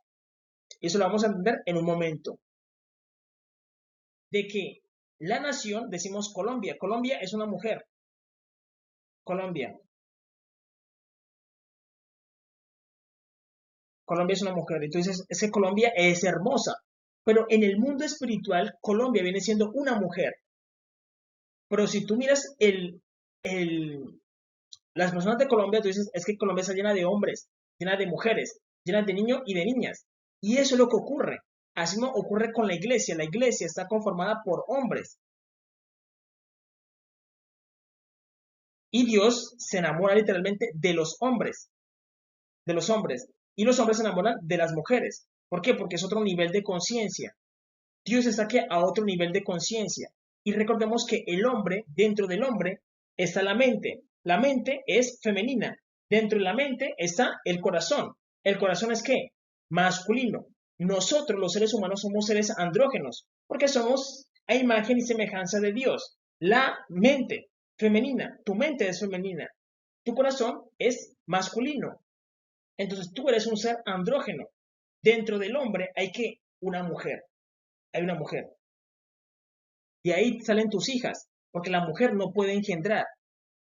Y eso lo vamos a entender en un momento. De que la nación, decimos Colombia. Colombia es una mujer. Colombia. Colombia es una mujer. Entonces, es que Colombia es hermosa. Pero en el mundo espiritual, Colombia viene siendo una mujer. Pero si tú miras las personas de Colombia, tú dices, es que Colombia está llena de hombres, llena de mujeres, llena de niños y de niñas. Y eso es lo que ocurre. Así no ocurre con la iglesia. La iglesia está conformada por hombres. Y Dios se enamora literalmente de los hombres. De los hombres. Y los hombres se enamoran de las mujeres. ¿Por qué? Porque es otro nivel de conciencia. Dios está aquí a otro nivel de conciencia. Y recordemos que el hombre, dentro del hombre, está la mente. La mente es femenina. Dentro de la mente está el corazón. ¿El corazón es qué? Masculino. Nosotros, los seres humanos, somos seres andrógenos, porque somos a imagen y semejanza de Dios. La mente, femenina. Tu mente es femenina. Tu corazón es masculino. Entonces tú eres un ser andrógeno. Dentro del hombre hay que una mujer. Hay una mujer. De ahí salen tus hijas. porque la mujer no puede engendrar.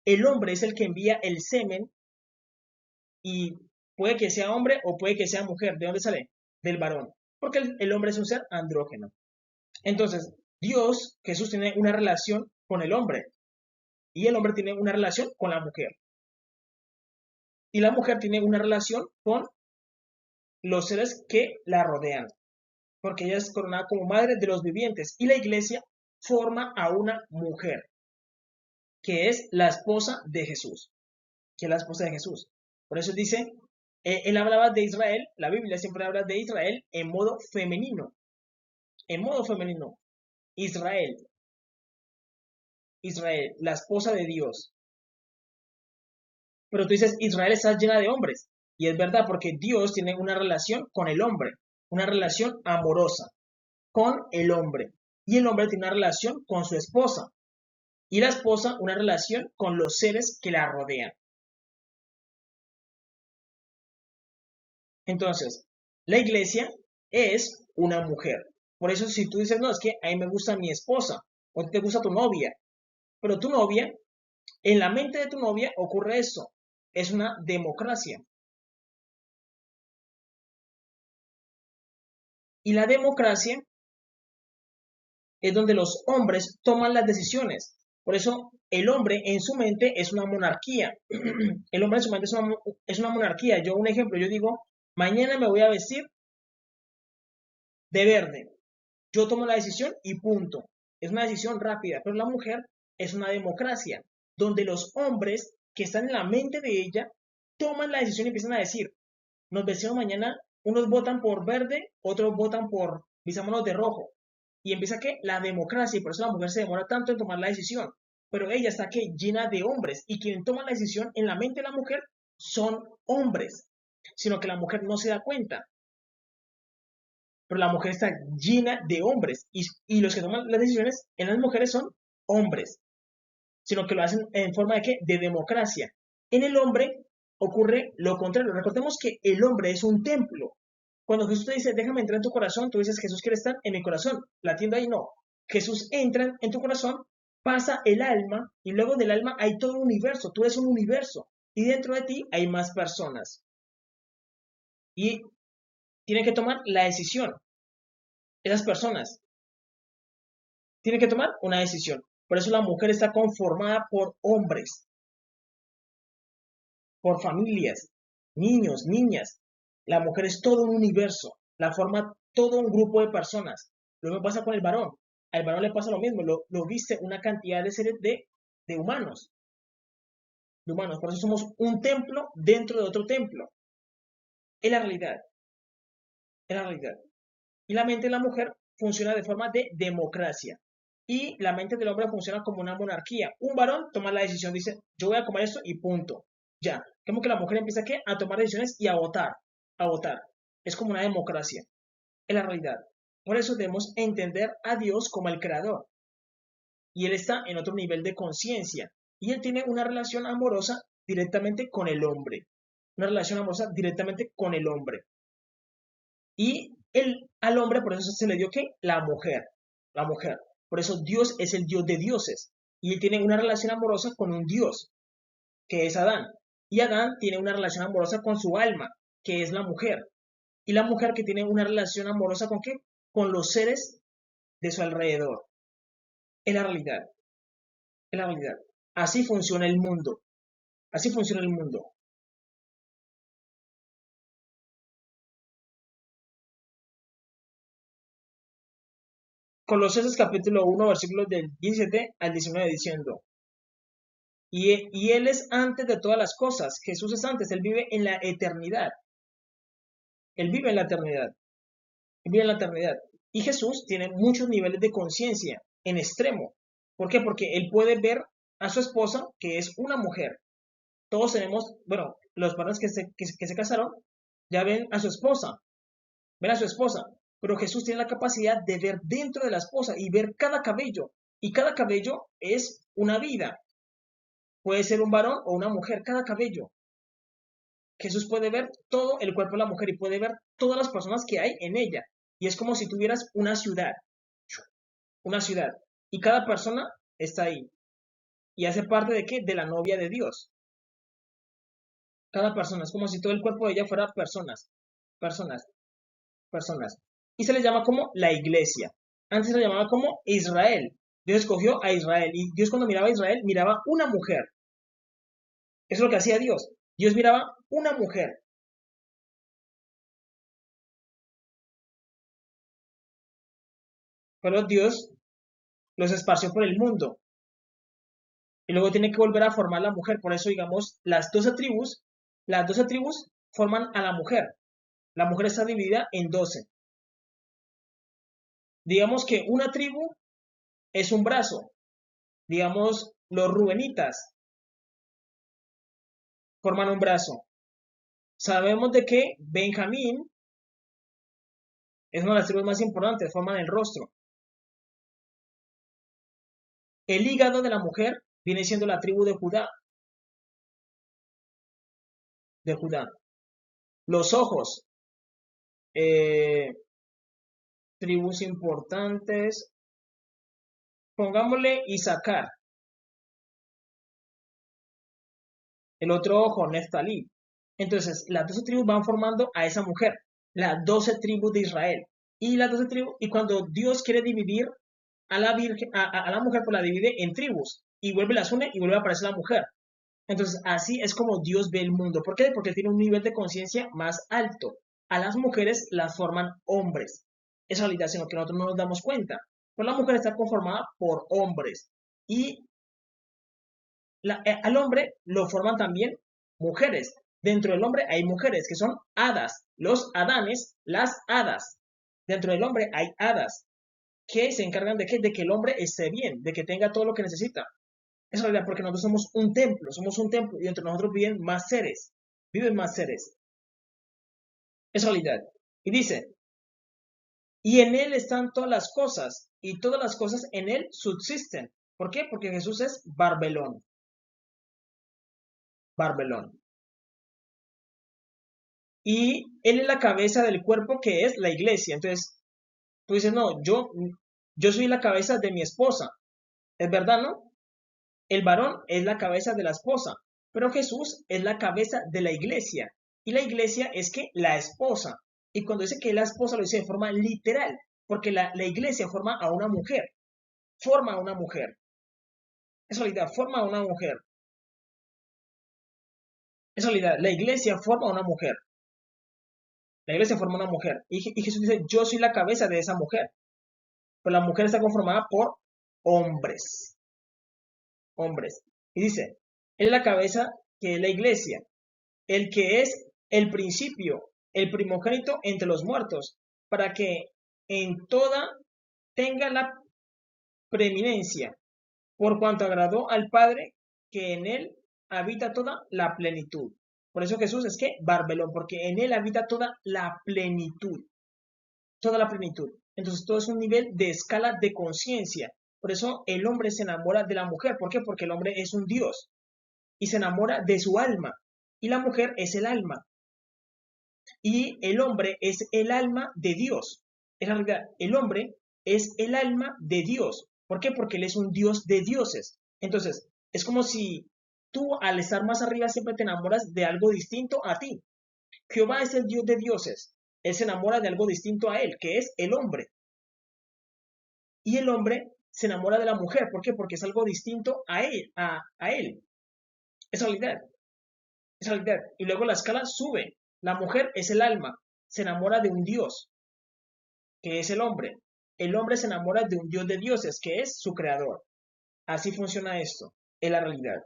El hombre es el que envía el semen y puede que sea hombre o puede que sea mujer. ¿De dónde sale? Del varón, porque el hombre es un ser andrógeno. Entonces, Dios, Jesús tiene una relación con el hombre y el hombre tiene una relación con la mujer. Y la mujer tiene una relación con los seres que la rodean, porque ella es coronada como madre de los vivientes. Y la iglesia forma a una mujer, que es la esposa de Jesús, que es la esposa de Jesús. Por eso dice, él hablaba de Israel, la Biblia siempre habla de Israel en modo femenino. Israel, Israel, la esposa de Dios. Pero tú dices, Israel está llena de hombres. Y es verdad, porque Dios tiene una relación con el hombre, una relación amorosa con el hombre. Y el hombre tiene una relación con su esposa. Y la esposa una relación con los seres que la rodean. Entonces, la iglesia es una mujer. Por eso si tú dices, no, es que a mí me gusta mi esposa o te gusta tu novia, pero tu novia, en la mente de tu novia ocurre eso. Es una democracia. Y la democracia es donde los hombres toman las decisiones. Por eso el hombre en su mente es una monarquía. El hombre en su mente es una monarquía. Yo un ejemplo, yo digo, mañana me voy a vestir de verde. Yo tomo la decisión y punto. Es una decisión rápida, pero la mujer es una democracia, donde los hombres que están en la mente de ella toman la decisión y empiezan a decir, nos vestimos mañana, unos votan por verde, otros votan por vistámonos de rojo. Y empieza que la democracia, y por eso la mujer se demora tanto en tomar la decisión. Pero ella está que llena de hombres, y quien toma la decisión en la mente de la mujer son hombres, sino que la mujer no se da cuenta. Pero la mujer está llena de hombres, y los que toman las decisiones en las mujeres son hombres, sino que lo hacen en forma de ¿qué? De democracia. En el hombre ocurre lo contrario. Recordemos que el hombre es un templo. Cuando Jesús te dice, déjame entrar en tu corazón, tú dices, Jesús quiere estar en mi corazón. La tienda ahí no. Jesús entra en tu corazón, pasa el alma, y luego del alma hay todo un universo. Tú eres un universo. Y dentro de ti hay más personas. Y tienen que tomar la decisión. Esas personas tienen que tomar una decisión. Por eso la mujer está conformada por hombres, por familias, niños, niñas. La mujer es todo un universo, la forma todo un grupo de personas. Lo mismo pasa con el varón. Al varón le pasa lo mismo, lo viste una cantidad de seres de humanos. De humanos. Por eso somos un templo dentro de otro templo. Es la realidad. Es la realidad. Y la mente de la mujer funciona de forma de democracia. Y la mente del hombre funciona como una monarquía. Un varón toma la decisión, dice, yo voy a comer esto y punto. Ya. Como que la mujer empieza ¿qué? A tomar decisiones y a votar. A votar. Es como una democracia. Es la realidad. Por eso debemos entender a Dios como el creador. Y Él está en otro nivel de conciencia. Y Él tiene una relación amorosa directamente con el hombre. Una relación amorosa directamente con el hombre. Y al hombre, por eso se le dio ¿qué? La mujer. La mujer. Por eso Dios es el Dios de dioses. Y Él tiene una relación amorosa con un Dios, que es Adán. Y Adán tiene una relación amorosa con su alma, que es la mujer. Y la mujer que tiene una relación amorosa con ¿qué? Con los seres de su alrededor. Es la realidad. Es la realidad. Así funciona el mundo. Así funciona el mundo. Colosenses capítulo 1, versículos del 17 al 19 diciendo, y Él es antes de todas las cosas. Jesús es antes. Él vive en la eternidad. Él vive en la eternidad. Él vive en la eternidad. Y Jesús tiene muchos niveles de conciencia en extremo. ¿Por qué? Porque Él puede ver a su esposa, que es una mujer. Todos tenemos, bueno, los padres que se casaron ya ven a su esposa. Ven a su esposa. Pero Jesús tiene la capacidad de ver dentro de la esposa y ver cada cabello. Y cada cabello es una vida. Puede ser un varón o una mujer, cada cabello. Jesús puede ver todo el cuerpo de la mujer y puede ver todas las personas que hay en ella. Y es como si tuvieras una ciudad. Una ciudad. Y cada persona está ahí. y hace parte de qué? De la novia de Dios. Cada persona, es como si todo el cuerpo de ella fuera personas, personas, personas. Y se le llama como la iglesia. Antes se le llamaba como Israel. Dios escogió a Israel y Dios cuando miraba a Israel miraba una mujer. Eso es lo que hacía Dios. Dios miraba una mujer. Pero Dios los esparció por el mundo. Y luego tiene que volver a formar la mujer. Por eso, digamos, las 12 tribus forman a la mujer. La mujer está dividida en 12. Digamos que una tribu es un brazo. Digamos, los rubenitas forman un brazo. Sabemos de que Benjamín es una de las tribus más importantes, forman el rostro. El hígado de la mujer viene siendo la tribu de Judá. De Judá. Los ojos, eh, tribus importantes. Pongámosle Isaacar. El otro ojo, Neftalí. Entonces, las 12 tribus van formando a esa mujer, las 12 tribus de Israel. Y las 12 tribus, y cuando Dios quiere dividir a la virgen, a la mujer, pues la divide en tribus, y vuelve las une y vuelve a aparecer la mujer. Entonces, así es como Dios ve el mundo. ¿Por qué? Porque tiene un nivel de conciencia más alto. A las mujeres las forman hombres. Es realidad, sino que nosotros no nos damos cuenta. Pero la mujer está conformada por hombres. Y al hombre lo forman también mujeres. Dentro del hombre hay mujeres que son hadas, los adanes, las hadas. Dentro del hombre hay hadas que se encargan de que el hombre esté bien, de que tenga todo lo que necesita. Es realidad porque nosotros somos un templo y entre nosotros viven más seres. Es realidad. Y dice, y en él están todas las cosas y todas las cosas en él subsisten. ¿Por qué? Porque Jesús es Barbelón. Barbelón. Y él es la cabeza del cuerpo que es la iglesia. Entonces, tú dices, no, yo soy la cabeza de mi esposa. ¿Es verdad, no? El varón es la cabeza de la esposa, pero Jesús es la cabeza de la iglesia. Y la iglesia es que la esposa. Y cuando dice que la esposa lo dice de forma literal, porque la iglesia forma a una mujer. Forma a una mujer. Es realidad, forma a una mujer. Es realidad, la iglesia forma a una mujer. La iglesia forma a una mujer. Y Jesús dice, yo soy la cabeza de esa mujer. Pero la mujer está conformada por hombres. Hombres. Y dice, él es la cabeza que es la iglesia, el que es el principio, el primogénito entre los muertos, para que en toda tenga la preeminencia, por cuanto agradó al Padre, que en él habita toda la plenitud. Por eso Jesús es que Barbelón, porque en él habita toda la plenitud. Toda la plenitud. Entonces todo es un nivel de escala de conciencia. Por eso el hombre se enamora de la mujer. ¿Por qué? Porque el hombre es un Dios y se enamora de su alma. Y la mujer es el alma. Y el hombre es el alma de Dios. En realidad, el hombre es el alma de Dios. ¿Por qué? Porque él es un Dios de dioses. Entonces, es como si tú al estar más arriba siempre te enamoras de algo distinto a ti. Jehová es el Dios de dioses. Él se enamora de algo distinto a él, que es el hombre. Y el hombre se enamora de la mujer. ¿Por qué? Porque es algo distinto a él. A él. Es realidad. Es realidad. Y luego la escala sube. La mujer es el alma. Se enamora de un Dios, que es el hombre. El hombre se enamora de un Dios de dioses, que es su creador. Así funciona esto. Es la realidad.